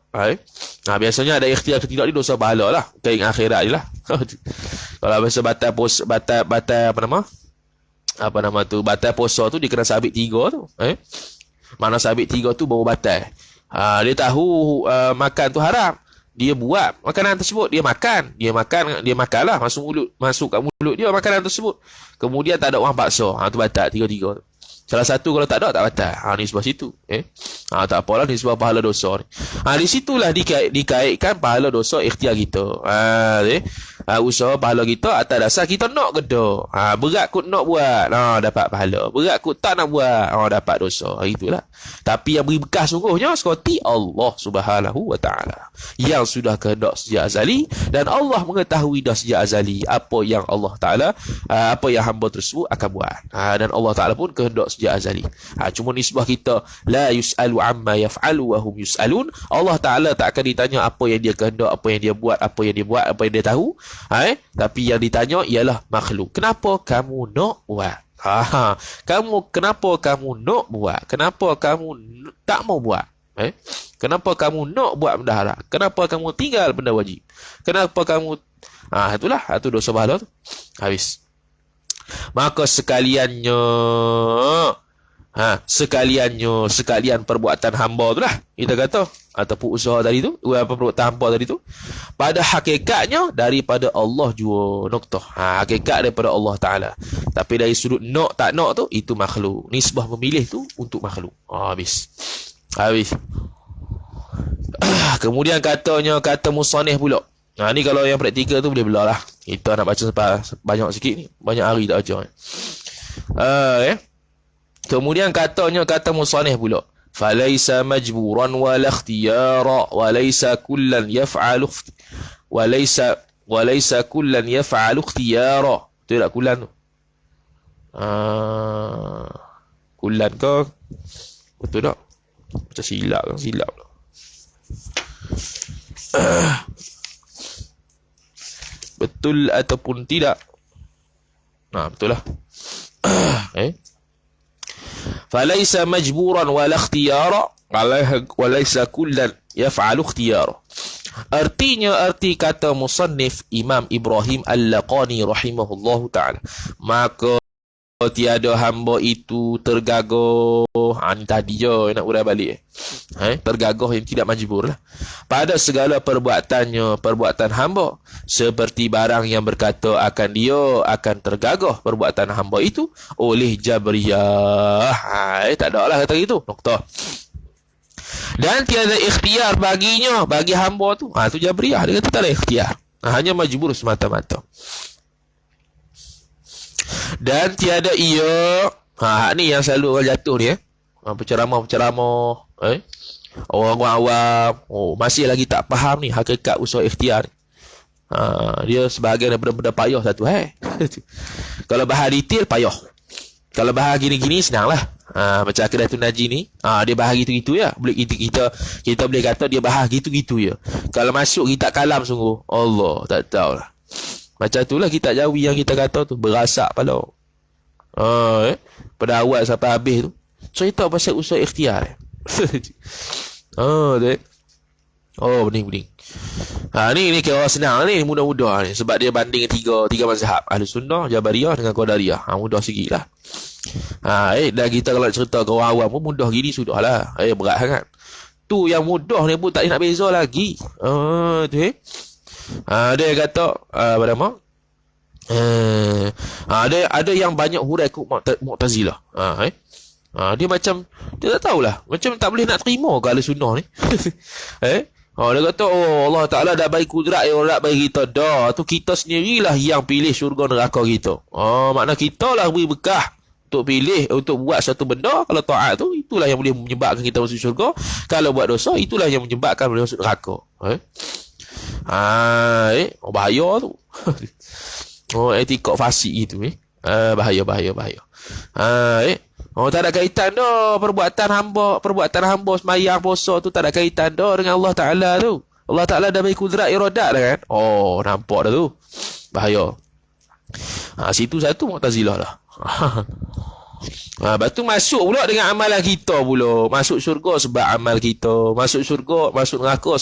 Biasanya ada ikhtiar ke tidak ni dosa pahala lah, bukan akhirat je lah. Kalau biasa batal batal puasa tu dia kena sabit 3 tu. Mana sabit 3 tu baru batal. Dia tahu makan tu haram, dia buat makanan tersebut, dia makanlah, masuk kat mulut dia makanan tersebut, kemudian tak ada orang paksa, tu batal 3 tu. Salah satu kalau tak ada tak batal. Ni sebab situ. Tak apalah, ni sebab pahala dosa ni. Di situlah dikaitkan pahala dosa ikhtiar kita. Usaha pahala kita atas dasar kita nak kedah. Berat kot nak buat, dapat pahala. Berat kot tak nak buat, dapat dosa. Itulah. Tapi yang beri bekas sungguhnya seperti Allah Subhanahu wa taala, yang sudah kehendak sejak azali, dan Allah mengetahui dah sejak azali apa yang Allah Taala, apa yang hamba tersebut akan buat. Dan Allah Taala pun kehendak sejak azali. Cuma nisbah kita la yus'alu amma yaf'alu wa hum yus'alun. Allah Taala tak akan ditanya apa yang dia kehendak, apa yang dia buat, apa yang dia tahu. Tapi yang ditanya ialah makhluk. Kenapa kamu nak buat? Kenapa kamu nak buat? Kenapa kamu tak mau buat? Kenapa kamu nak buat benda haram? Kenapa kamu tinggal benda wajib? Kenapa kamu itulah, itu dosa pahala tu. Habis. Maka sekalian perbuatan hamba tu lah kita kata, ataupun usaha tadi tu, perbuatan hamba tadi tu, pada hakikatnya daripada Allah jua, noktah. Hakikat daripada Allah Ta'ala. Tapi dari sudut nak tak nak tu, itu makhluk. Nisbah memilih tu untuk makhluk. Habis. Kemudian kata musannif pula. Ni kalau yang praktikal tu boleh belah lah. Kita nak baca banyak sikit ni. Banyak hari tak baca. Kemudian kata musannif pula. Falaisa majburan wala ikhtiyara walaysa kullan yaf'alu walaysa kullan yaf'alu ikhtiyara. Betul tak kullan tu? Kullan ke? Betul tak? Macam silap kan? Silap lah. Betul ataupun tidak? Betul lah. Falaisa majburan wala ikhtiyara walaysa kullan yaf'alu ikhtiyara. Arti kata musannif Imam Ibrahim Al-Laqani rahimahullahu ta'ala, maka tiada hamba itu tergagah. Ni tadi je nak urai balik. Tergagah yang tidak majbur lah. Pada segala perbuatan hamba, seperti barang yang berkata akan tergagah perbuatan hamba itu oleh Jabriyah. Tak ada lah kata gitu. Nokta. Dan tiada ikhtiar baginya, bagi hamba tu. Tu Jabriyah. Dia kata tak ada ikhtiar. Hanya majbur semata-mata. Dan tiada ia, ni yang selalu orang jatuh ni, penceramah, orang awam, masih lagi tak faham ni hakikat usaha ikhtiar. Dia sebahagian daripada benda payah satu. Kalau bahas detail payah. Kalau bahas gini-gini senanglah. Macam Aqidatul Naji ni, dia bahas gitu-gitu ya. Boleh kita boleh kata dia bahas gitu-gitu ya. Kalau masuk kitab kalam sungguh, Allah tak tahulah. Macam itulah kitab Jawi yang kita kata tu berasak pala. Pada awal sampai habis tu cerita pasal usaha ikhtiar. Bening. Ni kira senang ni, mudah-mudah ni sebab dia banding tiga mazhab, Ahli Sunnah, Jabariyah dengan Qadariyah. Mudah sikitlah. Dan kita kalau cerita ke orang awam pun mudah gini sudahlah. Berat sangat. Tu yang mudah ni pun tak nak beza lagi. Dia kata apa nama? Ada yang banyak hurai ikut Mu'tazilah. Dia macam dia tak tahulah, macam tak boleh nak terima ke Ahli Sunnah ni. Dia kata Allah Ta'ala dah bagi kudrat nak bagi kita dah. Tu kita sendirilah yang pilih syurga neraka kita. Makna kita lah beri bekah untuk pilih, untuk buat satu benda. Kalau taat tu, itulah yang boleh menyebabkan kita masuk syurga. Kalau buat dosa, itulah yang menyebabkan boleh masuk neraka. Bahaya tu. Etikot fasik itu. Bahaya. Tak ada kaitan dah perbuatan hamba semayang puasa tu, tak ada kaitan dah dengan Allah Ta'ala tu. Allah Ta'ala dah bagi kudrat iradat dah kan. Nampak dah tu. Bahaya. Situ satu Mu'tazilah lah. Lepas tu masuk pula dengan amalan kita pula. Masuk syurga sebab amal kita. Masuk syurga, masuk neraka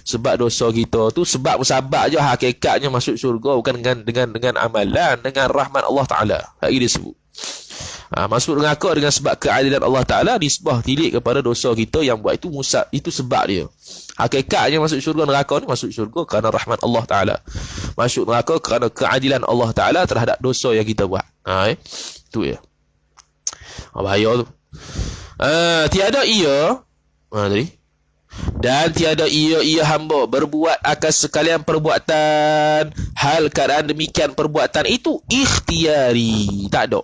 sebab dosa kita. Tu sebab musabab je hakikatnya masuk syurga, bukan dengan amalan, dengan rahmat Allah Ta'ala. Lagi dia sebut. Masuk neraka dengan sebab keadilan Allah Ta'ala, nisbah tilik kepada dosa kita yang buat itu sebab dia. Hakikatnya masuk syurga neraka ni, masuk syurga kerana rahmat Allah Ta'ala. Masuk neraka kerana keadilan Allah Ta'ala terhadap dosa yang kita buat. Tu ya. Bahaya tu. Tiada ia tadi. Dan tiada ia hamba berbuat akan sekalian perbuatan, hal keadaan demikian perbuatan itu ikhtiari. Tak ada.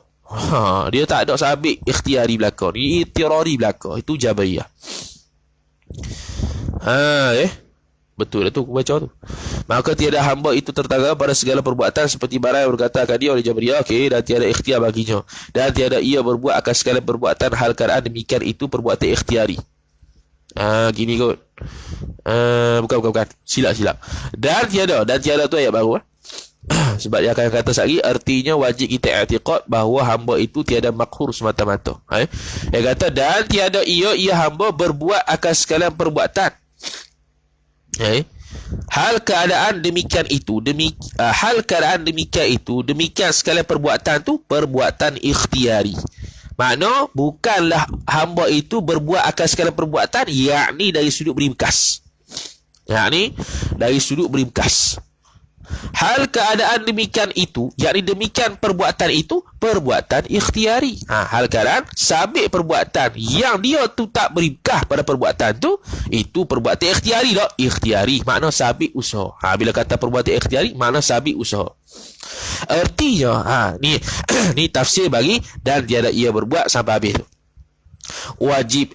Dia tak ada sabit ikhtiari belaka. Ni itirari belaka. Itu Jabariyah. Betul lah tu aku baca tu. Maka tiada hamba itu tertangga pada segala perbuatan seperti barang yang berkatakan dia oleh Jabariyah. Dan tiada ikhtiar baginya. Dan tiada ia berbuat akan segala perbuatan, hal keadaan demikian itu perbuatan ikhtiari. Gini kot. Bukan. Silap. Dan tiada tu ayat baru. Sebab dia akan kata sekali, artinya wajib kita i'tiqad bahawa hamba itu tiada makhur semata-mata. Dia kata dan tiada ia hamba berbuat akan sekalian perbuatan. Hal keadaan demikian itu, demikian sekalian perbuatan tu perbuatan ikhtiari. Makna bukanlah hamba itu berbuat akan sekalian perbuatan, yakni dari sudut beri bekas. hal keadaan demikian itu, yakni demikian perbuatan itu perbuatan ikhtiari. Hal keadaan sabit perbuatan yang dia tu tak beribkah pada perbuatan tu, itu perbuatan ikhtiari tak? Ikhtiari makna sabit usaha. Bila kata perbuatan ikhtiari makna sabit usaha. Artinya ni ni tafsir bagi dan tiada ia berbuat sampai habis tu. Wajib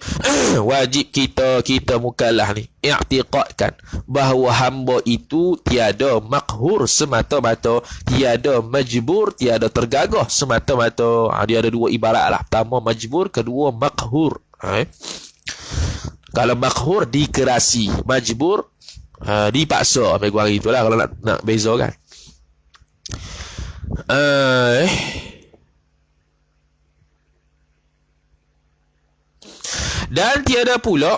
kita mukallaf ni i'tiqadkan bahawa hamba itu tiada makhur semata-mata, tiada majbur, tiada tergagah semata-mata. Dia ada dua ibarat lah. Pertama majbur, kedua makhur. Kalau makhur dikerasi, majbur dipaksa. Apa gua gitulah kalau nak bezakan. Dan tiada pula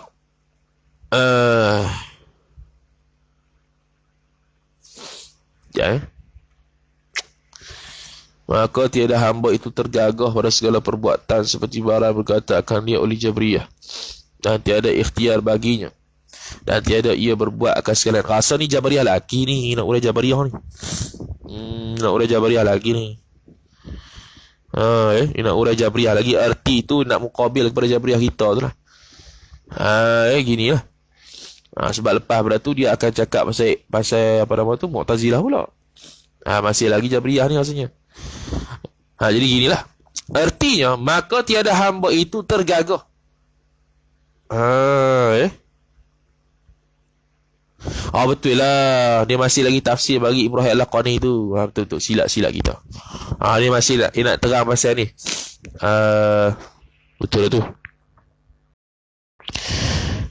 maka tiada hamba itu tergagah pada segala perbuatan seperti barang berkata akan dia oleh Jabriyah, dan tiada ikhtiar baginya, dan tiada ia berbuat akan sekalian. Rasa ni Jabriyah lagi ni, nak urai Jabriyah ni. Nak urai Jabriyah lagi ni. Nak urai Jabriyah lagi. Arti tu nak mukabil kepada Jabriyah kita tu lah. Gini lah. Sebab lepas pada tu dia akan cakap pasal apa nama tu, Mu'tazilah pula. Masih lagi Jabriyah ni rasanya. Jadi ginilah. Artinya maka tiada hamba itu tergagah. Betul lah. Dia masih lagi tafsir bagi Ibrahim Al-Laqani tu. Betul-betul silap-silap kita. Dia masih nak terang pasal ni. Betul lah tu.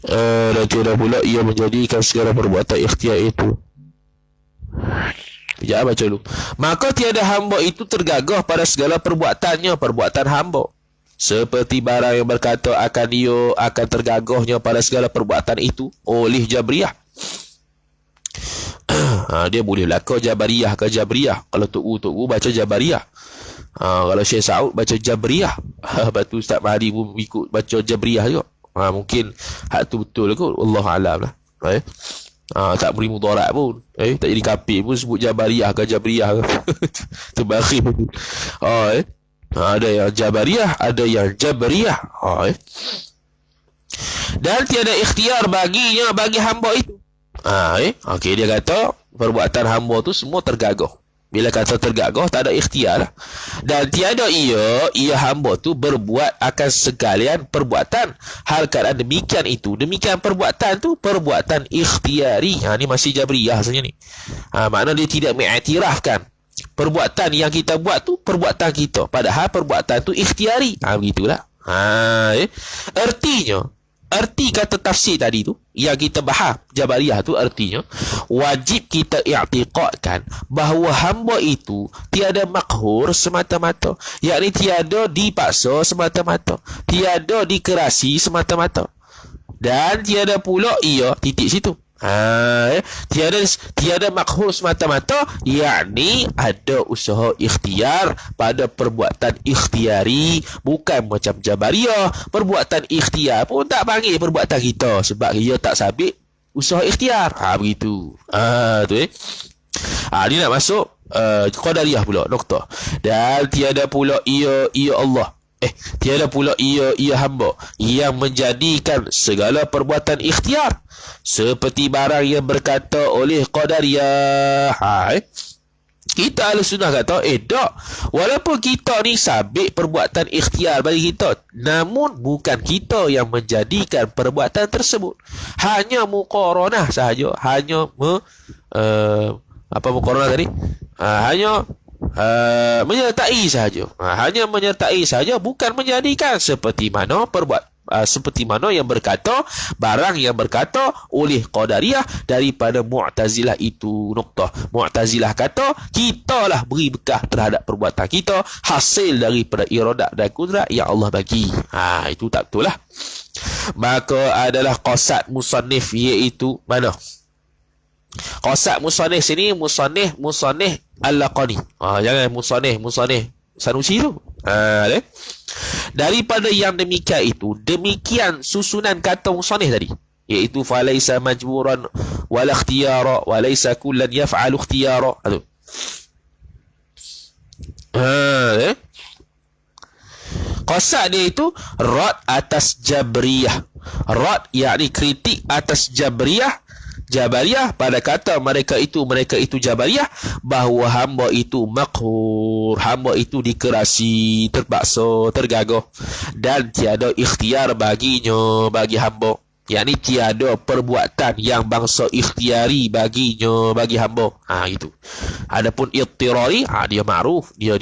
Dan tiada pula ia menjadikan segala perbuatan ikhtiar itu. Sekejap baca dulu. Maka tiada hamba itu tergagah pada segala perbuatannya, perbuatan hamba. Seperti barang yang berkata akan tergagahnya pada segala perbuatan itu oleh Jabriyah. Dia boleh belaka Jabariyah ke Jabriyah. Kalau Tu'u baca Jabariyah. Kalau Syekh Saud baca Jabriyah. Lepas tu Ustaz Mahdi pun ikut baca Jabriyah juga. Mungkin hak tu betul kot. Wallahualam lah. Tak beri mudarat pun. Tak jadi kafir pun sebut Jabariyah ke Jabriyah ke. Terbakir pun. Ada yang Jabariyah, ada yang Jabriyah. Dan tiada ikhtiar baginya, bagi hamba itu. Okey, dia kata perbuatan hamba tu semua tergagah. Bila kata tergagah, tak ada ikhtiar lah. Dan tiada ia hamba tu berbuat akan sekalian perbuatan. Hal keadaan demikian itu, demikian perbuatan tu perbuatan ikhtiari. Ni masih Jabriyah sebenarnya ni. Makna dia tidak mengiktirafkan perbuatan yang kita buat tu perbuatan kita, padahal perbuatan tu ikhtiari. Begitulah. Arti kata tafsir tadi tu yang kita bahas Jabariyah tu, artinya wajib kita i'tiqadkan bahawa hamba itu tiada makhur semata-mata, yakni tiada dipaksa semata-mata, tiada dikerasi semata-mata, dan tiada pula ia titik situ. Tiada makhur semata-mata, yakni ada usaha ikhtiar pada perbuatan ikhtiari. Bukan macam Jabariyah, perbuatan ikhtiar pun tak panggil perbuatan kita sebab ia tak sabit usaha ikhtiar. Begitu. Ni nak masuk Qadariyah pula, nokta. Dan tiada pula ia Allah, tiada pula ia hamba yang menjadikan segala perbuatan ikhtiar seperti barang yang berkata oleh Qadariyah. Kita Ahlussunnah kata tak, walaupun kita ni sabit perbuatan ikhtiar bagi kita, namun bukan kita yang menjadikan perbuatan tersebut, hanya muqaranah sahaja. Hanya muqaranah tadi? Hanya menyertai sahaja. Hanya menyertai sahaja, bukan menjadikan. Seperti mana yang berkata barang yang berkata oleh Qadariyah daripada Mu'tazilah itu. Nokta. Mu'tazilah kata kita lah beri bekah terhadap perbuatan kita hasil daripada iradat dan kudrat yang Allah bagi. Itu tak betul lah. Maka adalah qasad musannif, iaitu mana? Qasad musannif sini musannif Al-Laqani. Jangan musannif Sanusi tu. Daripada yang demikian itu, demikian susunan kata musannif tadi. iaitu falaisa majburan wala ikhtiyara walaisa kullan yaf'alu ikhtiyara. Aduh. Qasad dia itu rad atas Jabriyah. Rad yakni kritik atas Jabariyah pada kata mereka itu Jabariyah, bahawa hamba itu makhur, hamba itu dikerasi, terpaksa, tergagah, dan tiada ikhtiar baginya, bagi hamba. Yakni tiada perbuatan yang bangsa ikhtiari baginya, bagi hamba. Itu. Adapun ittirari, dia ma'ruf, dia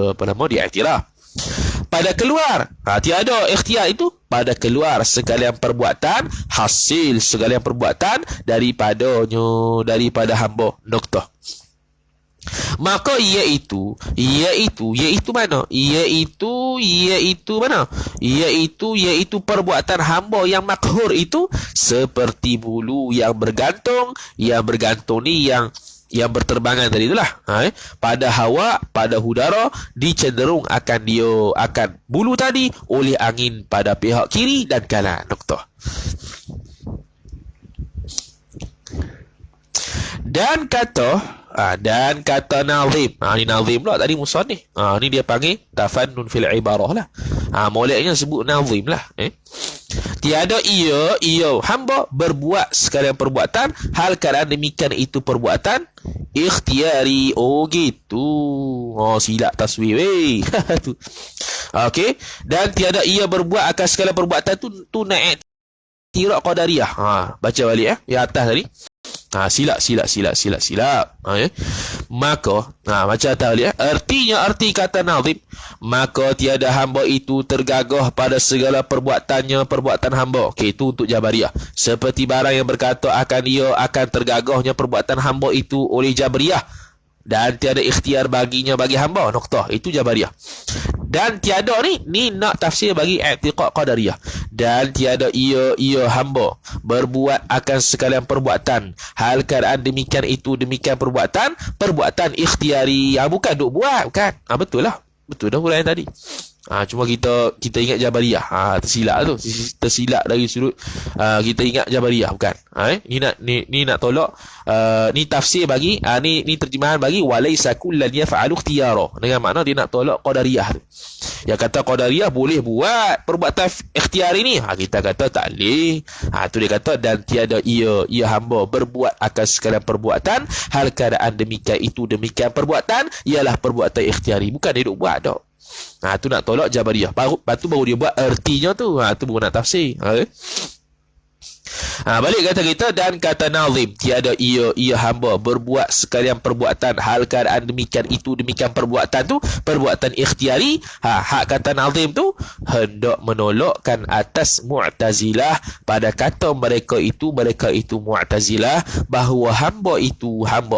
apa nama, dia iktiraf. Pada keluar, tiada ikhtiar itu pada keluar sekalian perbuatan, hasil sekalian perbuatan daripada hamba. Noktah. Maka iaitu mana? Iaitu perbuatan hamba yang makhur itu seperti bulu yang bergantung ni yang berterbangan tadi itulah. Pada hawa, pada udara, dicenderung akan bulu tadi oleh angin pada pihak kiri dan kanan. Noktah. Dan kata nazim. Ni nazim pula tadi musannif. Ni dia panggil tafannun fil ibarah lah. Moleknya sebut nazim lah. Tiada ia hamba berbuat sekalian perbuatan, hal keadaan demikian itu perbuatan ikhtiari. Gitu. Silap taswir weh. Okey. Dan tiada ia berbuat akan sekalian perbuatan tu naik tirak qadariyah. Baca balik yang atas tadi. Silap. Maka, macam tadi arti kata nazim, maka tiada hamba itu tergagah pada segala perbuatan hamba. Okey, itu untuk Jabariyah. Seperti barang yang berkata akan tergagahnya perbuatan hamba itu oleh Jabariyah, dan tiada ikhtiar baginya bagi hamba. Noktah. Itu Jabariyah. Dan tiada ni nak tafsir bagi i'tiqad qadariyah. Dan tiada ia hamba berbuat akan sekalian perbuatan, hal keadaan demikian perbuatan ikhtiari, bukan duk buat, bukan. Betul dah huraian tadi. Cuma kita ingat Jabariyah. Tersilap dari sudut kita ingat Jabariyah, bukan. Ni nak tolak, ni tafsir bagi ni terjemahan bagi walaisa kullan yaf'alu ikhtiyara, dengan makna dia nak tolak qadariyah tu. Yang kata qadariyah boleh buat perbuatan ikhtiar ini, kita kata tak boleh. Tu dia kata dan tiada ia hamba berbuat akan sekalian perbuatan, hal keadaan demikian perbuatan ialah perbuatan ikhtiari, bukan dia duk buat dak. Tu nak tolak Jabariyah. Lepas tu baru dia buat artinya tu. Tu baru nak tafsir. Balik kata kita, dan kata nazim, tiada ia hamba berbuat sekalian perbuatan, hal keadaan demikian perbuatan tu perbuatan ikhtiari. Hak kata nazim tu hendak menolakkan atas Mu'tazilah pada kata mereka itu Mu'tazilah, bahawa hamba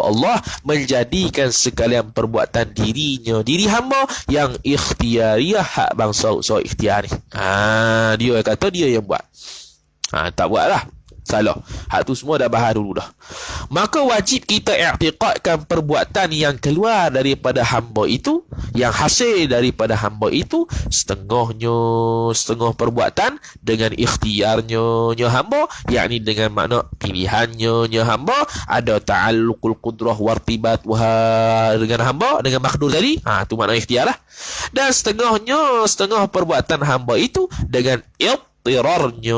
Allah menjadikan sekalian perbuatan diri hamba yang ikhtiariah, hak bangsa usaha ikhtiari. Dia kata dia yang buat. Tak buatlah. Salah. Hak tu semua dah bahas dulu dah. Maka wajib kita i'tiqadkan perbuatan yang keluar daripada hamba itu, yang hasil daripada hamba itu, setengah perbuatan dengan ikhtiarnya hamba, yakni dengan makna pilihannya hamba, ada ta'alluqul qudrah wartibat dengan hamba, dengan makhluk tadi. Tu makna ikhtiar lah. Dan setengah perbuatan hamba itu dengan irtirarnya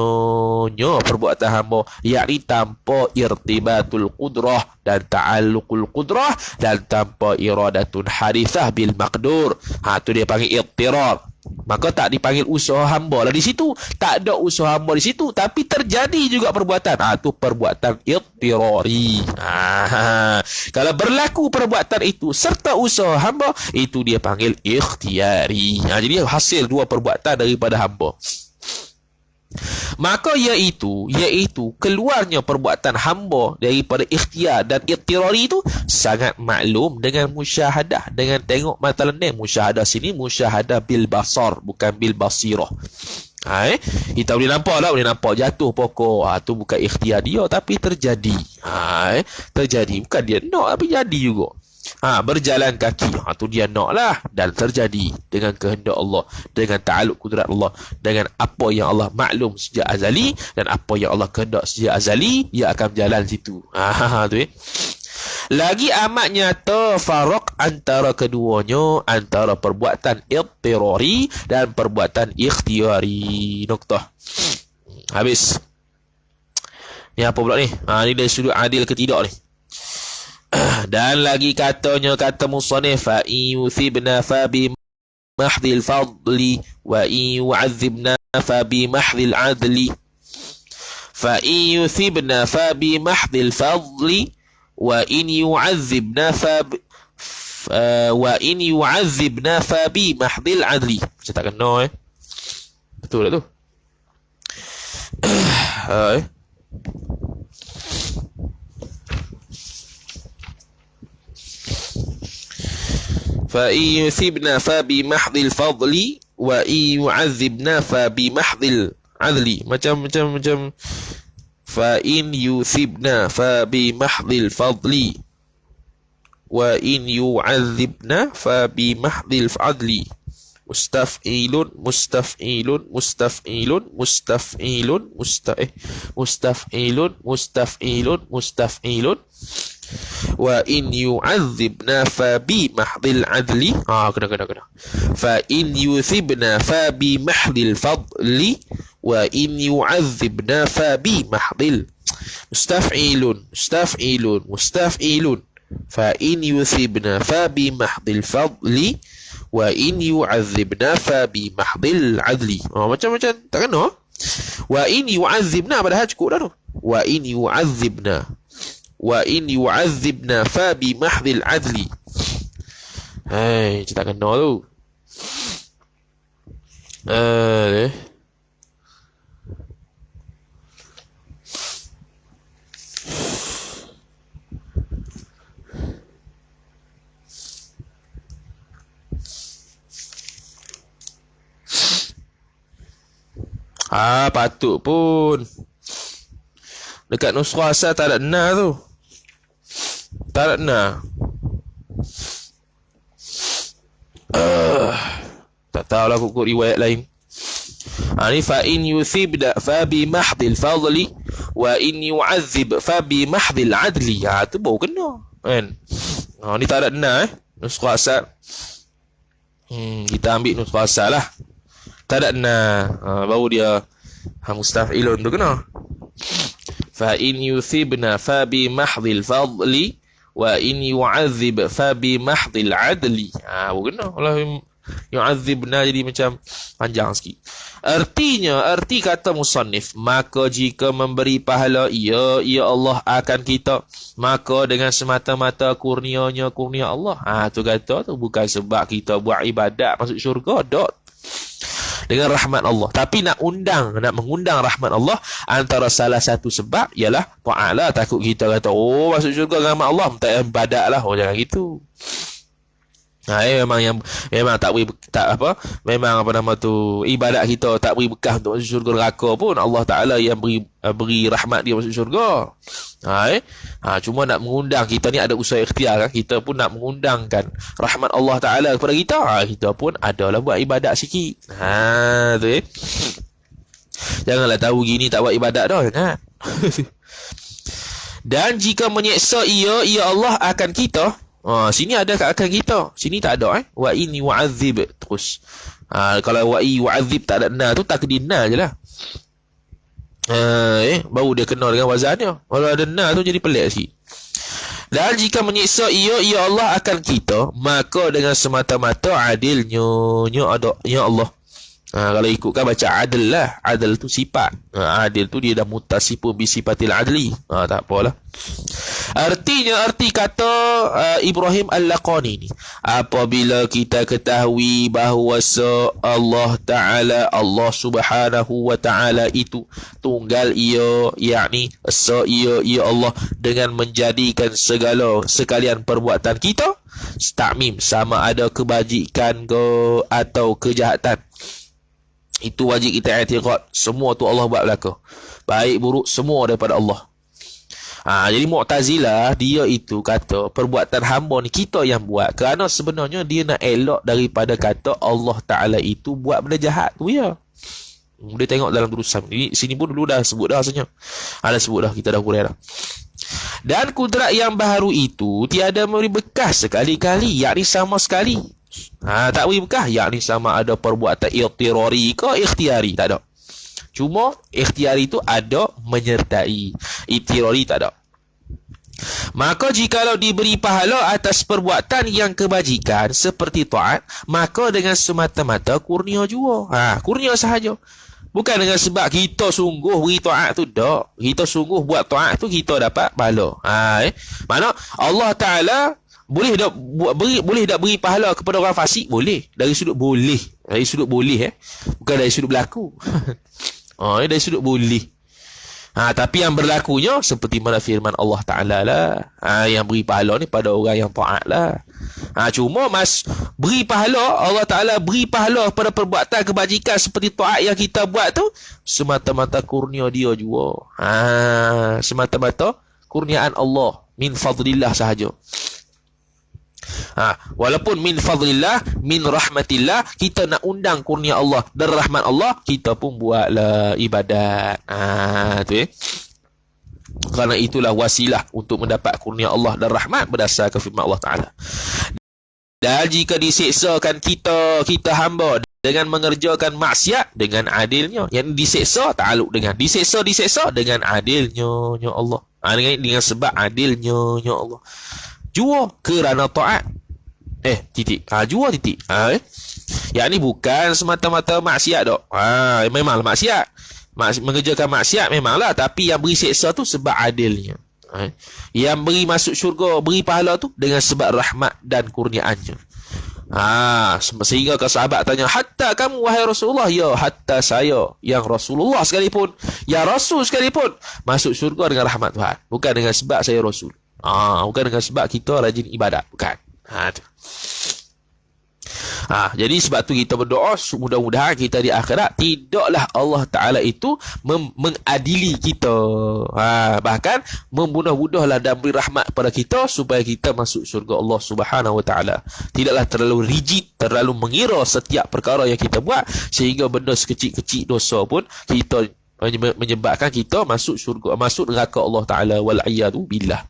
perbuatan hamba, yakni tanpa irtibatul qudrah dan ta'alluqul qudrah, dan tanpa iradatun hadithah bil maqdur. Tu dia panggil irtirar. Maka tak dipanggil usaha hamba lah di situ. Tak ada usaha hamba di situ, tapi terjadi juga perbuatan. Tu perbuatan irtirari. Kalau berlaku perbuatan itu serta usaha hamba, itu dia panggil ikhtiari. Jadi hasil dua perbuatan daripada hamba. Maka iaitu keluarnya perbuatan hamba daripada ikhtiar dan iktirari itu sangat maklum dengan musyahadah, dengan tengok mata lendeng. Musyahadah sini musyahadah bil basar, bukan bil basirah. Kita boleh nampak jatuh pokok. Tu bukan ikhtiar dia, tapi terjadi. Terjadi, bukan dia nak, tapi jadi juga. berjalan kaki. Tu dia nak lah. Dan terjadi dengan kehendak Allah, dengan ta'aluk kudrat Allah, dengan apa yang Allah maklum sejak azali, dan apa yang Allah kehendak sejak azali, dia akan berjalan situ. Tu Lagi amat nyata faraq antara keduanya, antara perbuatan idtirari dan perbuatan ikhtiari. Noktah. Habis. Ni apa pula ni? Ni dari sudut adil ke tidak ni. Dan lagi katanya, kata musannif, fa in yuthibna fa bi mahdhil fadli wa in yu'adzibna fa bi mahdhil adli. Fa in yuthibna fa bi mahdhil fadli wa in yu'adzibna fa bi mahdhil adli. Macam tak kena Betul tak tu? Fa in yuthibna fa bi mahdhil fadli wa in yu'adzibna fa bi mahdhil adli. Macam fa in yuthibna fa bi mahdhil fadli wa in yu'adzibna fa bi mahdhil adli. Mustaf'ilun mustaf'ilun mustaf'ilun mustaf'ilun mustaf'ilun mustaf'ilun mustaf'ilun wa in yu'adzibna fa bi mahdhil adli. Kena. Fa in yuthibna fa bi mahdhil fadli wa in yu'adzibna fa bi mahdhil. Mustaf'ilun mustaf'ilun mustaf'ilun fa in yuthibna fa bi mahdhil fadli wa in yu'adzibna fa bi mahdhil adli. Macam-macam tak kena. Wa in yu'adzibna padahal cukup dah tu. Wa in yu'adzibna fa bi mahdhil adli. Tak kena tu. Patut pun. Dekat nusrah asal tak ada na tu. Tak ada na. Tak tahulah kukut riwayat lain. Ni fa in yuthibna fa bi mahdhil fadli wa in yu'adzib fa bi mahdhil adli. Tu baru kena kan. Ni tak ada na nusrah asal. Kita ambil nusrah asal lah. Tak ada na. Baru dia mustaf'ilun tu kena. Fa in yuthibna fa bi mahdhil fadli wa in yu'adzib fa bi mahdhil adli. Baru kena. Allah yu'adzibna jadi macam panjang sikit. Arti kata musannif, maka jika memberi pahala ia Allah akan kita, maka dengan semata-mata kurnia Allah. Tu kata tu bukan sebab kita buat ibadat masuk syurga, dot. Dengan rahmat Allah. Tapi nak mengundang rahmat Allah, antara salah satu sebab ialah ta'ala, takut kita kata masuk syurga dengan rahmat Allah, tak ibadat lah. Jangan gitu. Memang tak beri ibadat kita tak beri bekah untuk masuk syurga neraka pun. Allah Taala yang beri rahmat dia masuk syurga. Cuma nak mengundang, kita ni ada usaha ikhtiar kan? Kita pun nak mengundangkan rahmat Allah Taala kepada kita. Kita pun adalah buat ibadat sikit. Janganlah tahu gini tak buat ibadat dah, jangan. Dan jika menyeksa ia Allah akan kita. Sini ada akan kita, sini tak ada wa in yu'adzib terus. Kalau wa in yu'adzib tak ada na tu, takdir na je lah. Baru dia kena dengan wazannya. Kalau ada na tu jadi pelik sikit. Dan jika menyiksa ia Allah akan kita, maka dengan semata-mata adilnya Allah. Kalau ikutkan baca adil lah. Adil tu sifat. Adil tu dia dah mutasifun bi sifatil adli. Tak apalah. Arti kata Ibrahim Al-Laqani ni, apabila kita ketahui bahawa Allah Ta'ala, Allah Subhanahu wa Ta'ala itu tunggal ia, yakni ia Allah, dengan menjadikan sekalian perbuatan kita takmim, sama ada kebajikan ke atau kejahatan, itu wajib kita i'tiqad. Semua tu Allah buat belaka. Baik buruk semua daripada Allah. Jadi Mu'tazilah dia itu kata perbuatan hamba ni kita yang buat, kerana sebenarnya dia nak elak daripada kata Allah Ta'ala itu buat benda jahat tu ya. Dia tengok dalam tulisan ini, sini pun dulu dah sebut dah rasanya. Dah sebut dah, kita dah huraikan. Dan kudrat yang baharu itu tiada memberi bekas sekali-kali, yakni sama sekali. Tak beri bekas, yakni sama ada perbuatan ikhtirari ke ikhtiari, tak ada. Cuma ikhtiari itu ada menyertai, ikhtirari tak ada. Maka jikalau diberi pahala atas perbuatan yang kebajikan seperti taat, maka dengan semata-mata kurnia jua. Kurnia sahaja. Bukan dengan sebab kita sungguh beri taat tu, tak. Kita sungguh buat taat tu kita dapat pahala. Mana Allah Ta'ala boleh tak beri pahala kepada orang fasik? Boleh. Dari sudut boleh. Dari sudut boleh. Bukan dari sudut berlaku. Dari sudut boleh. Tapi yang berlakunya seperti mana firman Allah Ta'ala lah. Yang beri pahala ni pada orang yang taat lah. Cuma beri pahala, Allah Ta'ala beri pahala pada perbuatan kebajikan seperti taat yang kita buat tu, semata-mata kurnia dia jua. Semata-mata kurniaan Allah, min fadlillah sahaja. Walaupun min fadlillah, min rahmatillah, kita nak undang kurnia Allah dan rahmat Allah, kita pun buatlah ibadat. Tu kerana itulah wasilah untuk mendapat kurnia Allah dan rahmat berdasarkan firman Allah Ta'ala. Dan jika diseksakan kita hamba dengan mengerjakan maksiat dengan adilnya, yang diseksa ta'aluk dengan diseksa dengan adilnya ya Allah. Dengan sebab adilnya ya Allah. Jua kerana taat. Jua titik. Yang ni bukan semata-mata maksiat dok. Memanglah maksiat. Mengerjakan maksiat memanglah, tapi yang beri seksa tu sebab adilnya. Yang beri masuk syurga, beri pahala tu dengan sebab rahmat dan kurniaannya. Sehingga ke sahabat tanya, hatta kamu wahai Rasulullah? Ya, hatta saya yang Rasulullah sekalipun, ya Rasul sekalipun, masuk syurga dengan rahmat Tuhan. Bukan dengan sebab saya Rasul. Bukan dengan sebab kita rajin ibadat. Bukan. Jadi sebab tu kita berdoa, mudah-mudahan kita di akhirat tidaklah Allah Ta'ala itu mengadili kita. Bahkan membunuh-bunuhlah dan beri rahmat pada kita supaya kita masuk syurga Allah Subhanahu Wa Ta'ala. Tidaklah terlalu rigid, terlalu mengira setiap perkara yang kita buat, sehingga benda sekecil-kecil dosa pun kita menyebabkan kita masuk syurga, masuk neraka Allah Ta'ala, wal'iyadu billah.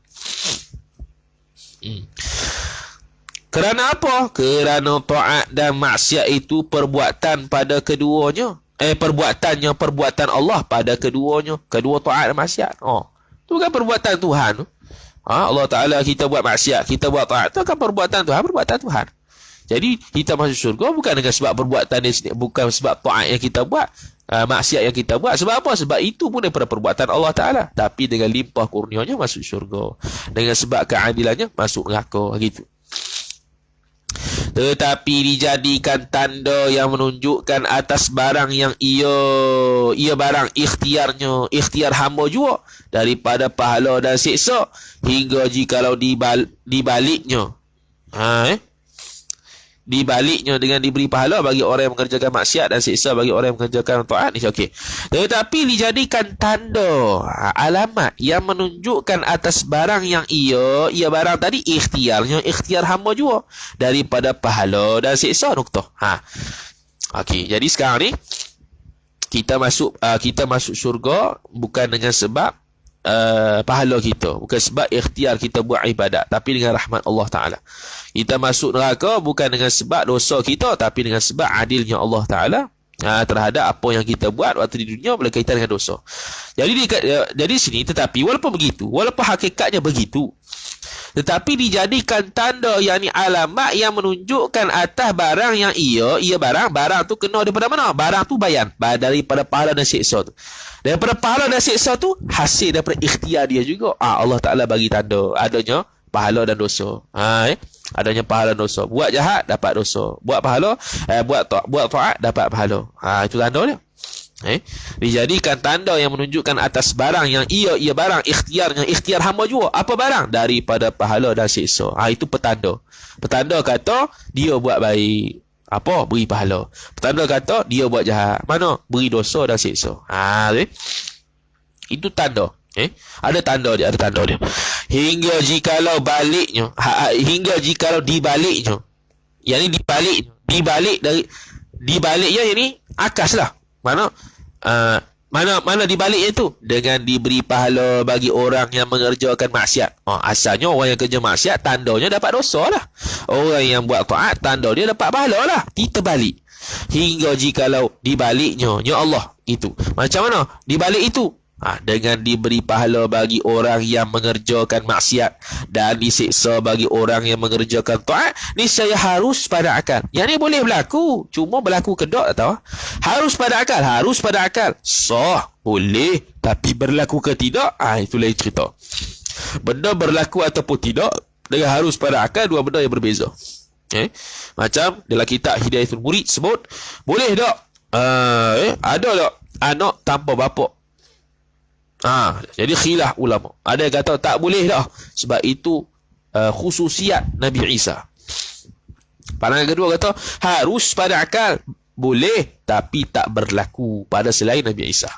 Kerana apa? Kerana taat dan maksiat itu perbuatan pada keduanya. Perbuatan Allah pada keduanya. Kedua taat dan maksiat. Itu kan perbuatan Tuhan. Allah Ta'ala kita buat maksiat, kita buat taat, itu kan perbuatan Tuhan. Jadi kita masuk syurga bukan dengan sebab perbuatan dia sendiri, bukan sebab taat yang kita buat, maksiat yang kita buat. Sebab apa? Sebab itu pun daripada perbuatan Allah Ta'ala. Tapi dengan limpah kurnianya masuk syurga. Dengan sebab keadilannya masuk neraka. Gitu. Tetapi dijadikan tanda yang menunjukkan atas barang yang ia barang ikhtiar hamba jua daripada pahala dan siksa, hingga jikalau dibaliknya dengan diberi pahala bagi orang yang mengerjakan maksiat dan siksa bagi orang yang mengerjakan taat. Okey. Tetapi dijadikan tanda, alamat yang menunjukkan atas barang yang ia barang tadi ikhtiar hamba jua daripada pahala dan siksa. Nuktah. Okey, jadi sekarang ni kita masuk syurga bukan dengan sebab pahala kita, bukan sebab ikhtiar kita buat ibadat, tapi dengan rahmat Allah Ta'ala. Kita masuk neraka bukan dengan sebab dosa kita, tapi dengan sebab adilnya Allah Ta'ala terhadap apa yang kita buat waktu di dunia berkaitan dengan dosa. Jadi sini, tetapi walaupun begitu, walaupun hakikatnya begitu, tetapi dijadikan tanda, yakni alamat yang menunjukkan atas barang yang ia barang tu kena daripada mana? Barang tu bayan daripada pahala dan siksa tu. Daripada pahala dan siksa tu hasil daripada ikhtiar dia juga. Allah Ta'ala bagi tanda adanya pahala dan dosa. Adanya pahala dan dosa. Buat jahat dapat dosa. Buat pahala, buat taat dapat pahala. Itu tanda dia. Dijadikan tanda yang menunjukkan atas barang yang ia barang ikhtiar hamba jua. Apa barang? Daripada pahala dan siksa. Itu petanda. Petanda kata dia buat baik, apa? Beri pahala. Petanda kata dia buat jahat, mana? Beri dosa dan siksa. Itu tanda. Ada tanda dia, ada tanda dia. Hingga jikalau baliknya, hingga jikalau dibaliknya. Yang ni dibalik dari dibaliknya, yang ni akas lah. Mana dibaliknya tu? Dengan diberi pahala bagi orang yang mengerjakan maksiat. Asalnya orang yang kerja maksiat, tandanya dapat dosa lah. Orang yang buat taat, tanda dia dapat pahala lah. Kita balik. Hingga jikalau dibaliknya, ya Allah, itu. Macam mana dibalik itu? Dengan diberi pahala bagi orang yang mengerjakan maksiat dan disiksa bagi orang yang mengerjakan taat, niscaya harus pada akal. Yang ni boleh berlaku, cuma berlaku kedok tak tahu. Harus pada akal. Sah, boleh, tapi berlaku ke tidak? Itu lain cerita. Benda berlaku ataupun tidak dengan harus pada akal, dua benda yang berbeza. Macam dalam kitab Hidayatul Murid sebut, boleh tak ada tak anak tanpa bapa? Jadi khilaf ulama. Ada yang kata tak boleh dah, sebab itu khususiat Nabi Isa. Pandangan kedua kata harus pada akal, boleh tapi tak berlaku pada selain Nabi Isa.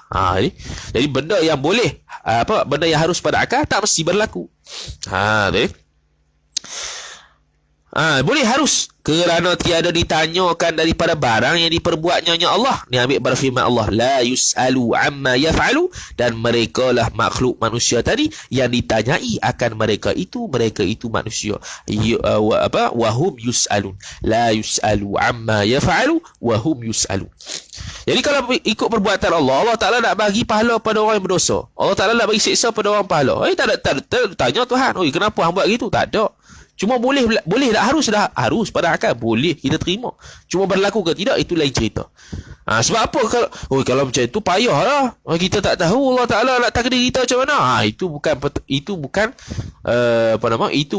Jadi benda yang boleh, benda yang harus pada akal tak mesti berlaku. Boleh harus kerana tiada ditanyakan daripada barang yang diperbuatnya Allah. Ni ambil berfirman Allah, la yus'alu amma yaf'alu, dan mereka lah makhluk manusia tadi yang ditanyai akan mereka itu manusia. Wahum yus'alun, la yus'alu amma yaf'alu wahum yus'alun. Jadi kalau ikut perbuatan Allah, Allah Ta'ala nak bagi pahala pada orang yang berdosa, Allah Ta'ala nak bagi siksa pada orang pahala. Tak ada tanya Tuhan, kenapa hang buat gitu? Tak ada. Cuma boleh tak harus pada akal, boleh kita terima. Cuma berlaku ke tidak, itu lain cerita. Sebab apa kalau macam itu payahlah. Kita tak tahu Allah Taala nak takdir kita macam mana. Itu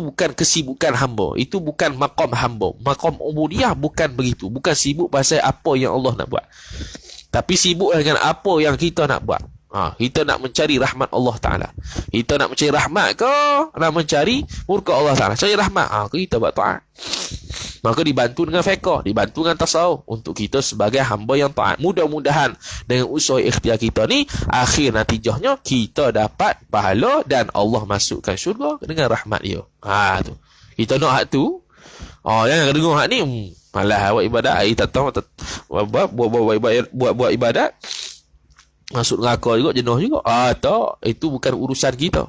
bukan kesibukan hamba. Itu bukan maqam hamba. Maqam ubudiyah bukan begitu. Bukan sibuk pasal apa yang Allah nak buat, tapi sibuk dengan apa yang kita nak buat. Kita nak mencari rahmat Allah Ta'ala. Kita nak mencari rahmat ke nak mencari murka Allah Ta'ala? Cari rahmat, kita buat taat. Maka dibantu dengan fiqh, dibantu dengan tasawuf, untuk kita sebagai hamba yang taat. Mudah-mudahan dengan usaha ikhtiar kita ni, akhir natijahnya kita dapat pahala dan Allah masukkan syurga dengan rahmat dia. Tu. Kita nak hak tu. Jangan dengar hak ni, malah buat ibadat, tak tahu buat ibadat, masuk neraka juga, jenuh juga. Tak, itu bukan urusan kita.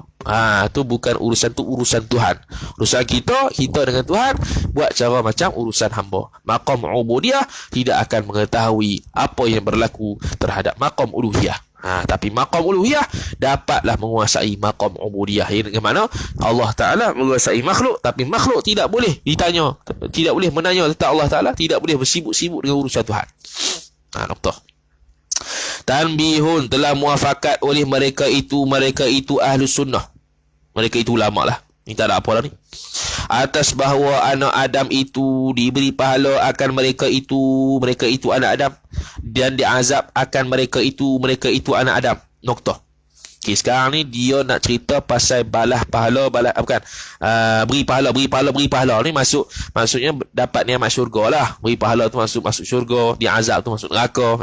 Itu bukan urusan, tu urusan Tuhan. Urusan kita dengan Tuhan, buat cara macam urusan hamba. Maqam ubudiyah tidak akan mengetahui apa yang berlaku terhadap maqam uluhiyah. Tapi maqam uluhiyah dapatlah menguasai maqam ubudiyah. Yang mana Allah Ta'ala menguasai makhluk, tapi makhluk tidak boleh ditanya, tidak boleh menanya tentang Allah Ta'ala, tidak boleh bersibuk-sibuk dengan urusan Tuhan. Noktah. Tanbihun, telah muafakat oleh mereka itu ahlus sunnah, mereka itu ulama lah, ni tak ada apa lah ni, atas bahawa anak Adam itu diberi pahala akan mereka itu anak Adam, dan diazab akan mereka itu anak Adam. Noktah. Okay, sekarang ni dia nak cerita pasal beri pahala ni maksudnya dapat nikmat syurga lah. Beri pahala tu masuk syurga, diazab tu masuk neraka.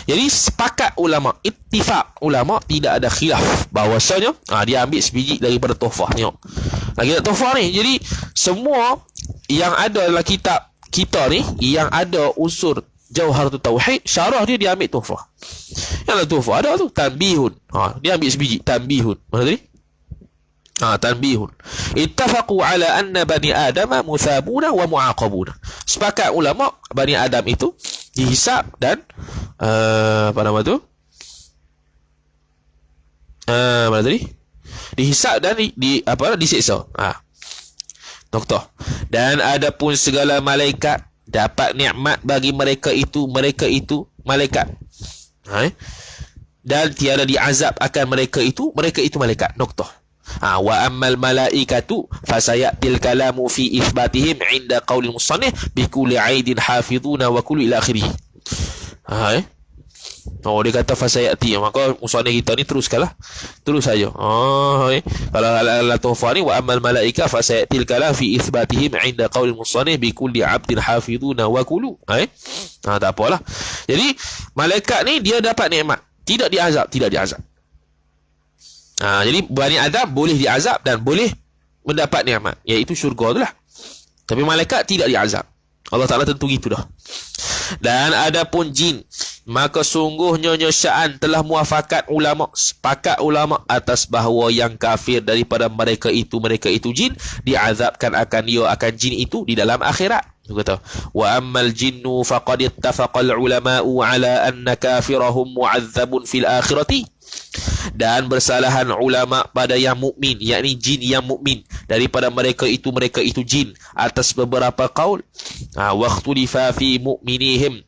Jadi sepakat ulama, ittifaq ulama, tidak ada khilaf bahawasanya dia ambil sebiji daripada Tuhfah. Tengok lagi tak Tuhfah ni. Jadi semua yang ada dalam kitab kita ni, yang ada unsur Jauharatul Tauhid, syarah dia ambil Tuhfah. Yang dalam Tuhfah ada tu tanbihun, dia ambil sebiji tanbihun. Mana tadi? Tanbihun. Ittafaqu ala anna bani adama musabuna wa muaqabuna. Sepakat ulama bani Adam itu dihisab dan mana tadi? Dihisab dan disiksa. Noktah. Dan adapun segala malaikat dapat nikmat bagi mereka itu malaikat. Dan tiada diazab akan mereka itu malaikat. Noktah. Wa ammal malaikatu fasayatil kalamu fi ithbatihim inda qaulil musannif bi kulli aidin hafizuna wa kulli ila akhirih. Dia kata fasayati, maka musannif kita ni terus saja. Kalau ala Tuhfah ni, wa ammal malaika fasayatil kalam fi ithbatihim inda qaulil musannif bi kulli abdin hafizuna wa kullu. Tak apalah. Jadi malaikat ni dia dapat nikmat, tidak diazab. Jadi Bani Adam boleh diazab dan boleh mendapat nikmat, iaitu syurga tu lah. Tapi malaikat tidak diazab. Allah Ta'ala tentu gitu dah. Dan adapun jin, maka sungguhnya sya'an telah muafakat ulama, sepakat ulama atas bahawa yang kafir daripada mereka itu jin, diazabkan akan jin itu di dalam akhirat. Kata, wa ammal jinnu faqad ittafaqal ulama'u ala anna kafirahum mu'azzabun fil akhirati. Dan bersalahan ulama pada yang mukmin, yakni jin yang mukmin daripada mereka itu jin, atas beberapa qaul. Waqtulifa fi mu'minihim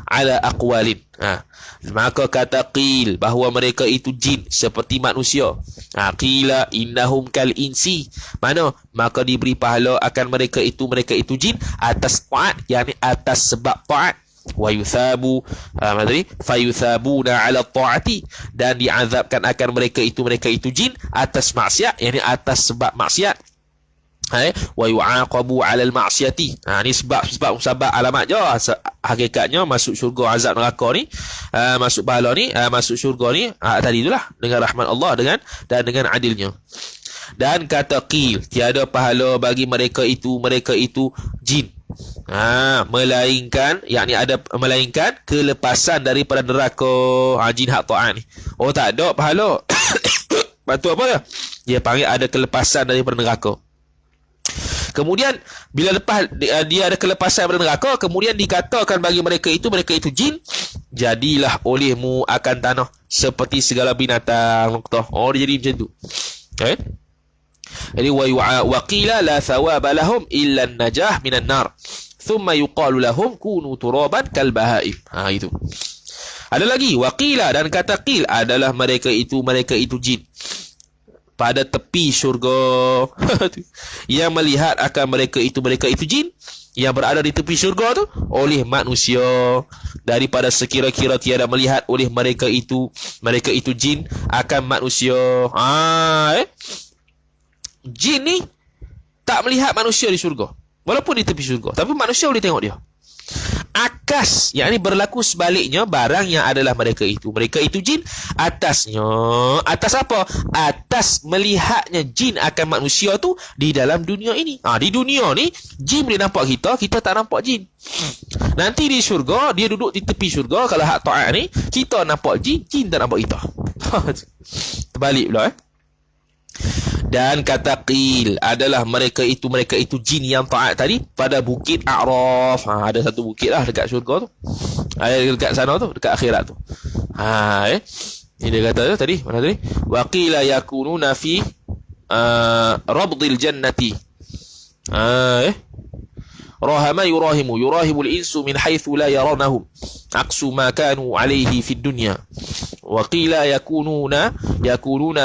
ala aqwalin. Maka kata qil, bahawa mereka itu jin seperti manusia. Qila innahum kal insi. Mana? Maka diberi pahala akan mereka itu jin atas taat, yakni atas sebab taat. Wa yuthabu fayuthabuna ala ta'ati, dan diazabkan akan mereka itu jin atas maksiat, yakni atas sebab maksiat. Wa yu'aqabu ala al-ma'siyati. Ni sebab alamat je. Hakikatnya masuk syurga, azab neraka ni, masuk pahala ni, masuk syurga ni, tadi itulah dengan rahmat Allah dengan adilnya. Dan kata qil, tiada pahala bagi mereka itu jin, melainkan kelepasan daripada neraka. Jin hak ta'an ni, tak ada pahala. Patut apa dia panggil ada kelepasan daripada neraka. Kemudian bila lepas dia ada kelepasan daripada neraka, kemudian dikatakan bagi mereka itu jin, jadilah olehmu akan tanah seperti segala binatang. Dia jadi macam tu. Jadi wa qila la thawaba lahum illa an-najah minan nar thumma yuqalu lahum kunu turaban kal bahaim. Itu. Ada lagi waqila, dan kata qil adalah mereka itu jin pada tepi syurga yang melihat akan mereka itu jin yang berada di tepi syurga tu oleh manusia, daripada sekira-kira tiada melihat oleh mereka itu jin akan manusia. Jin ni tak melihat manusia di syurga walaupun di tepi syurga, tapi manusia boleh tengok dia. Akas, yakni berlaku sebaliknya, barang yang adalah mereka itu jin, atas apa? Atas melihatnya jin akan manusia tu di dalam dunia ini. Di dunia ni jin boleh nampak kita tak nampak jin. Nanti di syurga, dia duduk di tepi syurga, kalau hak ta'at ni kita nampak jin tak nampak kita. Terbalik pula. Dan kata qil adalah mereka itu jin yang taat tadi pada bukit A'raf. Ada satu bukit lah dekat syurga tu, dekat sana tu, dekat akhirat tu. Ini dia kata tu tadi, mana tadi? Wa qila yakununa fi rabdil jannati. Rahama yurahimul insu min haythu la yaranahum aqsu ma kanu alayhi fid dunya. Wa qila yakununa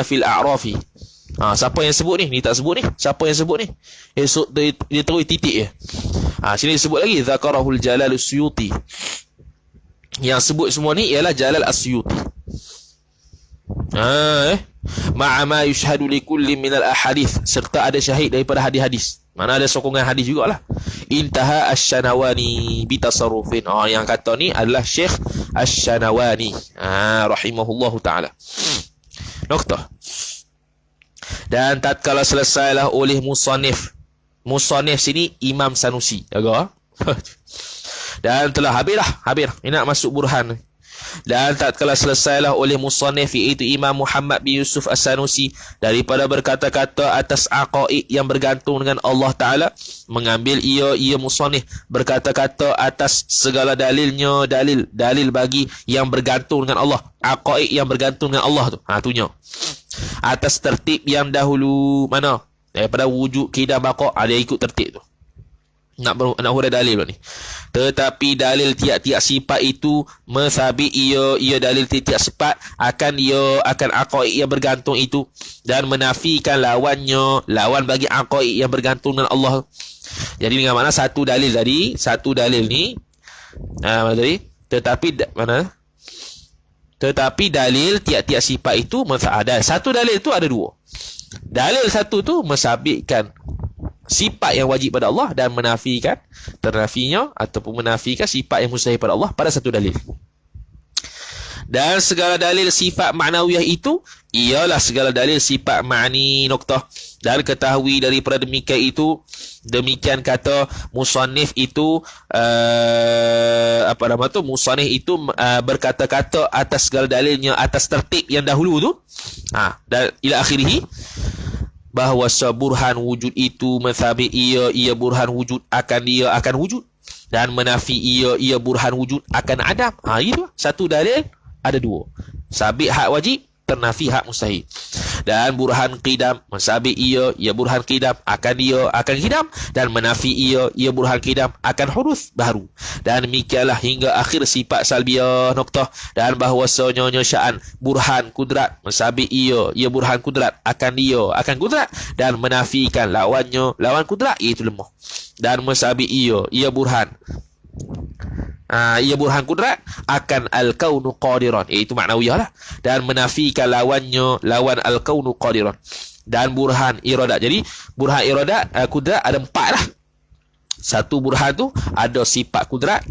fil a'rafi. Siapa yang sebut ni? Ni tak sebut ni. Siapa yang sebut ni? Dia terus titik je. Sini disebut lagi zakarahul Jalal As-Suyuti. Yang sebut semua ni ialah Jalal As-Suyuti. Ma'a ma yushhadu li kulli minal ahadith, serta ada syahid daripada hadis-hadis. Mana ada sokongan hadis jugalah. Intaha Asy-Syanawani bitasarrufin. Yang kata ni adalah Syekh Asy-Syanawani rahimahullahu ta'ala. Noktah. Dan tatkala selesailah oleh musannif sini Imam Sanusi, dan telah habis. Ini nak masuk burhan. Dan tatkala selesailah oleh musannif, iaitu Imam Muhammad bin Yusuf As-Sanusi, daripada berkata-kata atas aqaid yang bergantung dengan Allah Ta'ala, mengambil ia musannif berkata-kata atas segala dalilnya, dalil bagi yang bergantung dengan Allah, aqaid yang bergantung dengan Allah tu. Tunya atas tertib yang dahulu, mana daripada wujud, kidam, baqa, dia ikut tertib tu. Nak huraikan dalil ni. Tetapi dalil tiap-tiap sifat itu mesabit ia dalil tiap-tiap sifat akan aqaid yang bergantung itu, dan menafikan lawan bagi aqaid yang bergantung dengan Allah. Jadi dengan makna satu dalil ni tetapi dalil tiap-tiap sifat itu ada satu dalil tu ada dua. Dalil satu tu mensabitkan sifat yang wajib pada Allah dan menafikan sifat yang mustahil pada Allah pada satu dalil. Dan segala dalil sifat ma'nawiyah itu ialah segala dalil sifat ma'ni noktah. Dan ketahui daripada demikian kata musannif itu musannif itu berkata-kata atas segala dalilnya atas tertib yang dahulu tu. Dan ila akhirih, bahawa burhan wujud itu menthabit ia burhan wujud akan wujud, dan menafi ia burhan wujud akan adam. Itu satu dalil ada dua, sabit hak wajib, ternafi hak mustahil. Dan burhan qidam mensabit ia burhan qidam akan qidam, dan menafi ia burhan qidam akan huruf baru. Dan demikianlah hingga akhir sifat salbiyah noktah. Dan bahawasanya sya'an burhan kudrat mensabit ia burhan kudrat akan kudrat, dan menafikan lawan kudrat iaitu lemah. Dan mensabit ia burhan burhan kudrat akan al-kaunu qadiran, iaitu maknawiyah lah. Dan menafikan lawan al-kaunu qadiran. Dan burhan iradat, jadi burhan iradat kudrat ada 4 lah. Satu burhan tu ada sifat kudrat,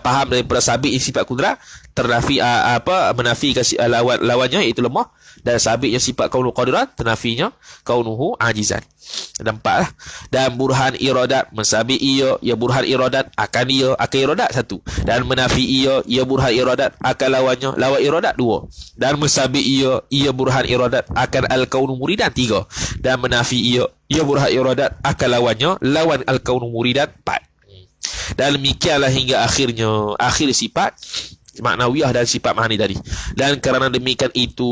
faham daripada sabit sifat kudrat, ternafi menafikan lawannya iaitu lemah, dan sabitnya sifat kaunu qadiran, ternafinya kaunuhu ajizan. Ada 4 lah. Dan burhan iradat mensabit ia burhan iradat akan iradat 1, dan menafi ia burhan iradat akan lawan iradat 2, dan mensabit ia burhan iradat akan al-kaunu muridan 3, dan menafi ia burhan iradat akan lawan al-kaunu muridan 4. Dan demikianlah hingga akhir sifat maknawiyah dan sifat ma'ani tadi. Dan kerana demikian itu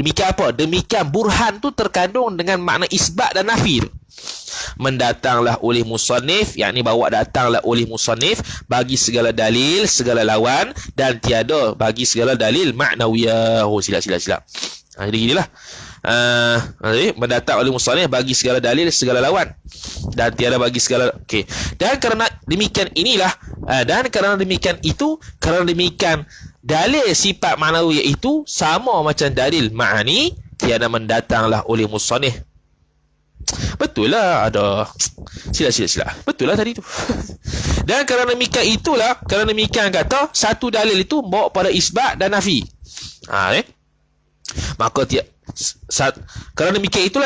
demikian apa? Demikian burhan tu terkandung dengan makna isbat dan nafi. Mendatanglah oleh musannif, yakni bawa datanglah oleh musannif bagi segala dalil, segala lawan, dan tiada bagi segala dalil maknawiyah. Silap. Jadi ginilah. Mendatang oleh musannif bagi segala dalil, segala lawan, dan tiada bagi segala. Okey. Dan kerana demikian dalil sifat ma'nawiyah itu sama macam dalil ma'ani, tiada mendatanglah oleh musannif. Betul lah, ada silap. Betul lah tadi tu. Dan kerana demikian kata satu dalil itu bawa pada isbat dan nafi. Maka kerana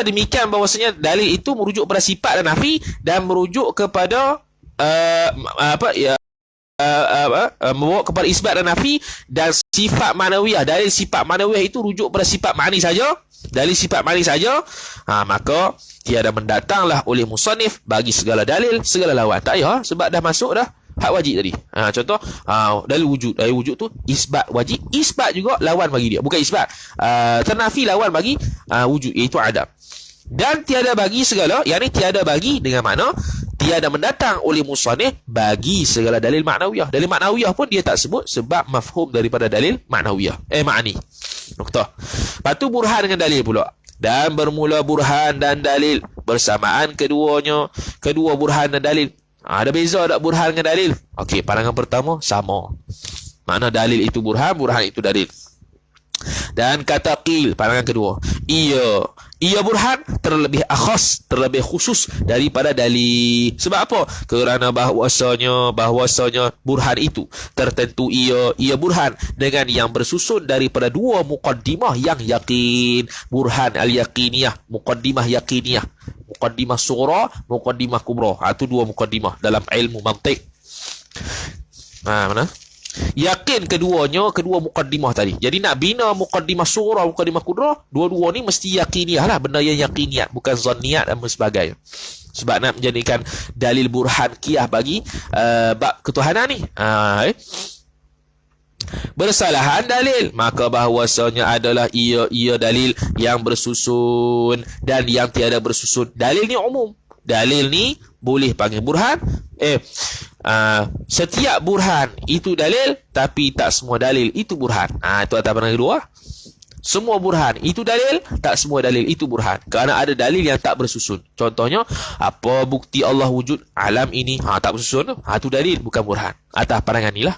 demikian bahawasanya dalil itu merujuk pada sifat dan nafi, dan merujuk kepada membawa kepada isbat dan nafi, dan sifat ma'nawiyah. Dalil sifat ma'nawiyah itu rujuk pada sifat ma'ani saja, dalil sifat ma'ani saja. Maka tiada mendatanglah oleh musannif bagi segala dalil, segala lawan. Tak payah, sebab dah masuk dah hak wajib tadi. Contoh dalil wujud tu isbat wajib, isbat juga lawan bagi dia, bukan isbat ternafi lawan bagi wujud, iaitu adam. Dan tiada bagi segala, yakni tiada bagi dengan makna tiada mendatang oleh musannif bagi segala dalil maknawiyah. Dalil maknawiyah pun dia tak sebut sebab mafhum daripada dalil maknawiyah, ma'ani. Noktah. Lepas tu burhan dengan dalil pula. Dan bermula burhan dan dalil bersamaan kedua burhan dan dalil. Ada beza tak burhan dengan dalil? Okey, pandangan pertama sama. Makna dalil itu burhan, burhan itu dalil. Dan kata qil, pandangan kedua, ia burhan terlebih akhas, terlebih khusus daripada dalil. Sebab apa? Kerana bahwasanya burhan itu tertentu ia burhan dengan yang bersusun daripada dua muqaddimah yang yakin. Burhan al-yaqiniyah, muqaddimah yaqiniyah, muqaddimah sughra, muqaddimah kubra. Itu dua muqaddimah dalam ilmu mantiq. Mana? Yakin kedua muqaddimah tadi. Jadi nak bina muqaddimah sughra, muqaddimah kubra, dua-dua ni mesti yaqiniyah lah, benda yang yaqiniyat, bukan zanniyat dan sebagainya. Sebab nak menjadikan dalil burhan qiyah bagi bab ketuhanan ni. Bersalahan dalil, maka bahawasanya adalah ia dalil yang bersusun dan yang tiada bersusun. Dalil ni umum. Dalil ni boleh panggil burhan. Setiap burhan itu dalil, tapi tak semua dalil itu burhan. Itu atas pandangan kedua. Semua burhan itu dalil, tak semua dalil itu burhan. Kerana ada dalil yang tak bersusun. Contohnya, apa bukti Allah wujud alam ini? Tak bersusun. Itu dalil, bukan burhan. Atas pandangan ni lah.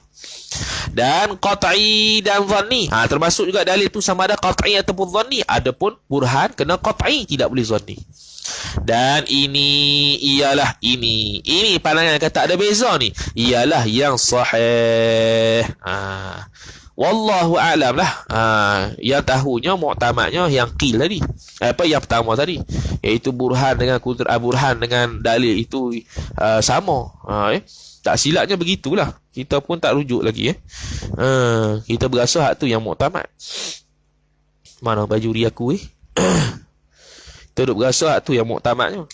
Dan qat'i dan zanni. Termasuk juga dalil itu sama ada qat'i ataupun zanni. Adapun burhan kena qat'i, tidak boleh zanni. Dan ini pandangan kata ada beza ni, ialah yang sahih. Wallahu a'lam lah. Yang tahunya muktamadnya yang qil tadi. Yang pertama tadi, iaitu burhan dengan burhan dengan dalil itu sama. Tak silapnya begitulah. Kita pun tak rujuk lagi. Kita berasa hak tu yang muktamad. Mana bajuri aku Kita duk berasa hak tu yang muktamadnya.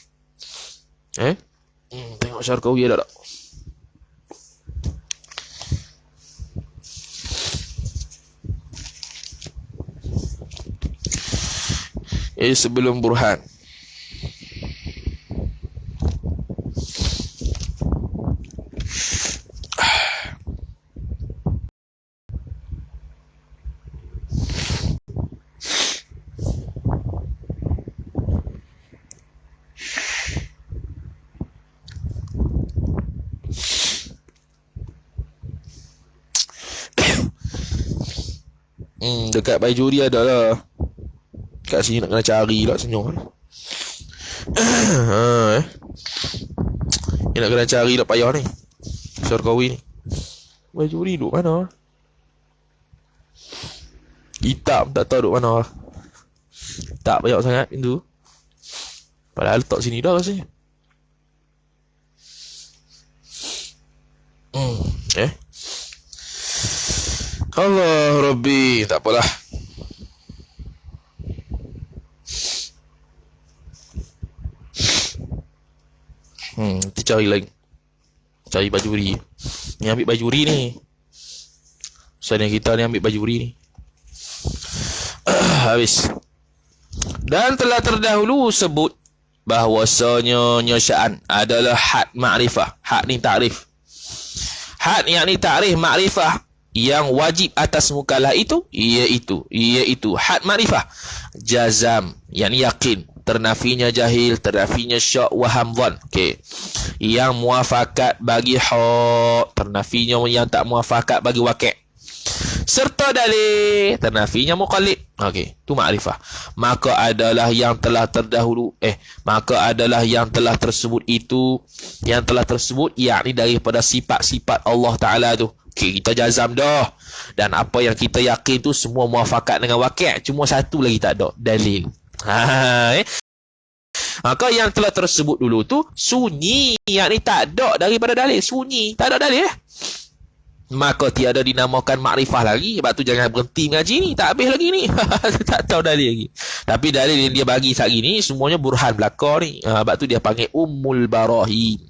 Tengok Syarqawi ada tak? Sebelum burhan. Dekat Bajuri ada lah. Kat sini nak kena cari lah senyum. Ni nak kena cari lah payah ni. Syarqawi ni. Bajuri duduk mana? Hitam tak tahu duduk mana. Tak banyak sangat pintu. Padahal letak sini dah rasanya. Allah Rabbi, tak apalah. Kita cari lagi. Cari bajuri. Ni ambil bajuri ni. Misalnya kita ni ambil bajuri ni. Habis. Dan telah terdahulu sebut bahawasanya nyasaan adalah had ma'rifah. Had ni ta'rif. Had yakni ta'rif ma'rifah yang wajib atas mukallaf itu iaitu had ma'rifah jazam, yakni yakin, ternafinya jahil, ternafinya syak, waham, dhan. Yang muafakat bagi hak, ternafinya yang tak muafakat bagi waqi', serta dalil, ternafinya muqallid. Tu ma'rifah. Maka adalah yang telah terdahulu yang telah tersebut yakni daripada sifat-sifat Allah Ta'ala tu. Kita jazam dah. Dan apa yang kita yakin tu semua muafakat dengan waqi'. Cuma satu lagi tak ada, dalil. Maka yang telah tersebut dulu tu sunyi, yakni tak ada daripada dalil. Sunyi, tak ada dalil. Maka tiada dinamakan makrifah lagi. Sebab tu jangan berhenti mengaji ni, tak habis lagi ni. Tak tahu dalil lagi. Tapi dalil yang dia bagi saat ini semuanya burhan belaka ni. Sebab tu dia panggil Ummul Barahim.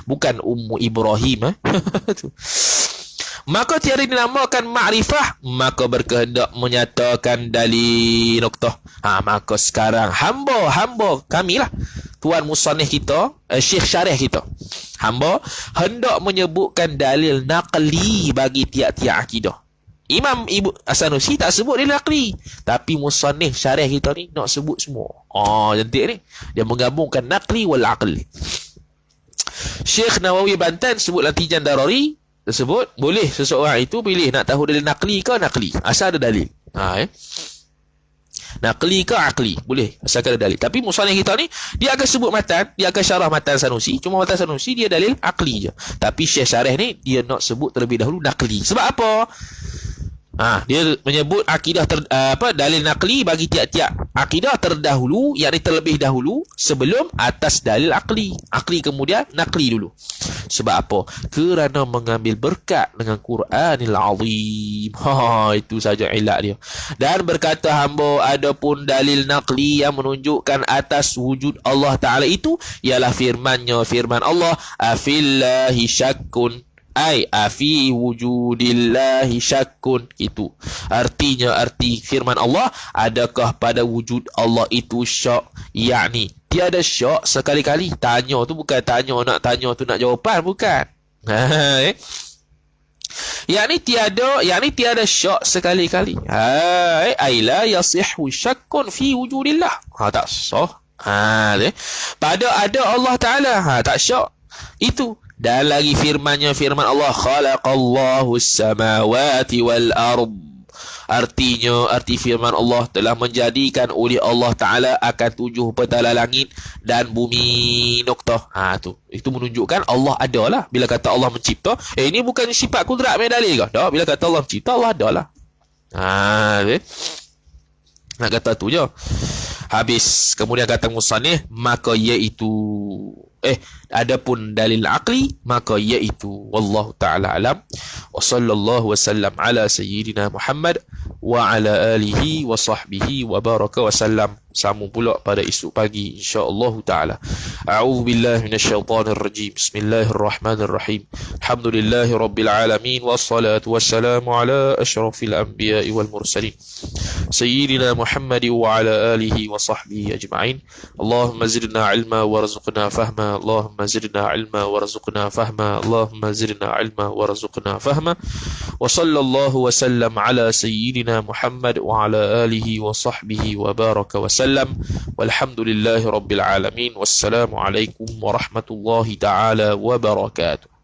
Bukan Ummu Ibrahim. Maka tiada dinamakan makrifah, maka berkehendak menyatakan dalil noktah. Maka sekarang hamba kamilah, tuan musannif kita, syekh syarih kita, hamba hendak menyebutkan dalil naqli bagi tiap-tiap akidah. Imam Ibu As-Sanusi tak sebut dalil naqli, tapi musannif syarih kita ni nak sebut semua. Cantik ni. Dia menggabungkan naqli wal aql. Syekh Nawawi Bantan sebut Tijan Darari tersebut, boleh seseorang itu pilih nak tahu dalil naqli ke naqli, asal ada dalil. Naqli ke aqli, boleh asalkan ada dalil. Tapi musannif kita ni dia akan sebut matan, dia akan syarah matan Sanusi. Cuma matan Sanusi dia dalil aqli je. Tapi Syekh Syarih ni dia nak sebut terlebih dahulu naqli. Sebab apa? Dia menyebut akidah dalil naqli bagi tiap-tiap akidah terdahulu, yakni terlebih dahulu sebelum atas dalil aqli. Aqli kemudian naqli dulu. Sebab apa? Kerana mengambil berkat dengan Quranil Azim. Itu saja ilat dia. Dan berkata hamba, adapun dalil naqli yang menunjukkan atas wujud Allah Ta'ala itu ialah firman Allah, afillahi syakkun, afi wujudillahi syakkun. Itu artinya, arti firman Allah, adakah pada wujud Allah itu syak, yakni tiada syak sekali-kali. Tanya tu bukan tanya nak tanya tu nak jawapan, bukan. Yakni tiada syak sekali-kali. La yasihhu syakkun fi wujudillah. Tak sah. Pada ada Allah Ta'ala, tak syak. Itu. Dan lagi firman Allah, khalaqallahu as-samawati wal ard. Artinya, arti firman Allah telah menjadikan oleh Allah Ta'ala akan 7 petala langit dan bumi noktah. Tu. Itu menunjukkan Allah ada lah. Bila kata Allah mencipta, ini bukan sifat kudrat medali ke? Tak, bila kata Allah mencipta, Allah ada lah. Nak kata tu je. Habis. Kemudian kata musannif, maka iaitu adapun dalil aqli, maka iaitu wallahu ta'ala alam. Wa sallallahu wasallam ala sayyidina Muhammad wa ala alihi wa sahbihi wa baraka wa sallam. Sambung pula pada esok pagi insya-Allah taala. A'udzu billahi minasyaitonir rajim. Bismillahirrahmanirrahim. Alhamdulillahi rabbil alamin wassalatu wassalamu ala asyrafil anbiya'i wal mursalin sayyidina Muhammad wa ala alihi wa sahbihi ajma'in. Allahumma zidna ilma warzuqna fahma. Allahumma zidna ilma warzuqna fahma. Allahumma zidna ilma warzuqna fahma. Wa sallallahu wa sallam ala sayyidina Muhammad wa ala alihi wa sahbihi wa baraka wa sallam. Walhamdulillahi rabbil alamin. Wassalamu alaikum warahmatullahi ta'ala wabarakatuh.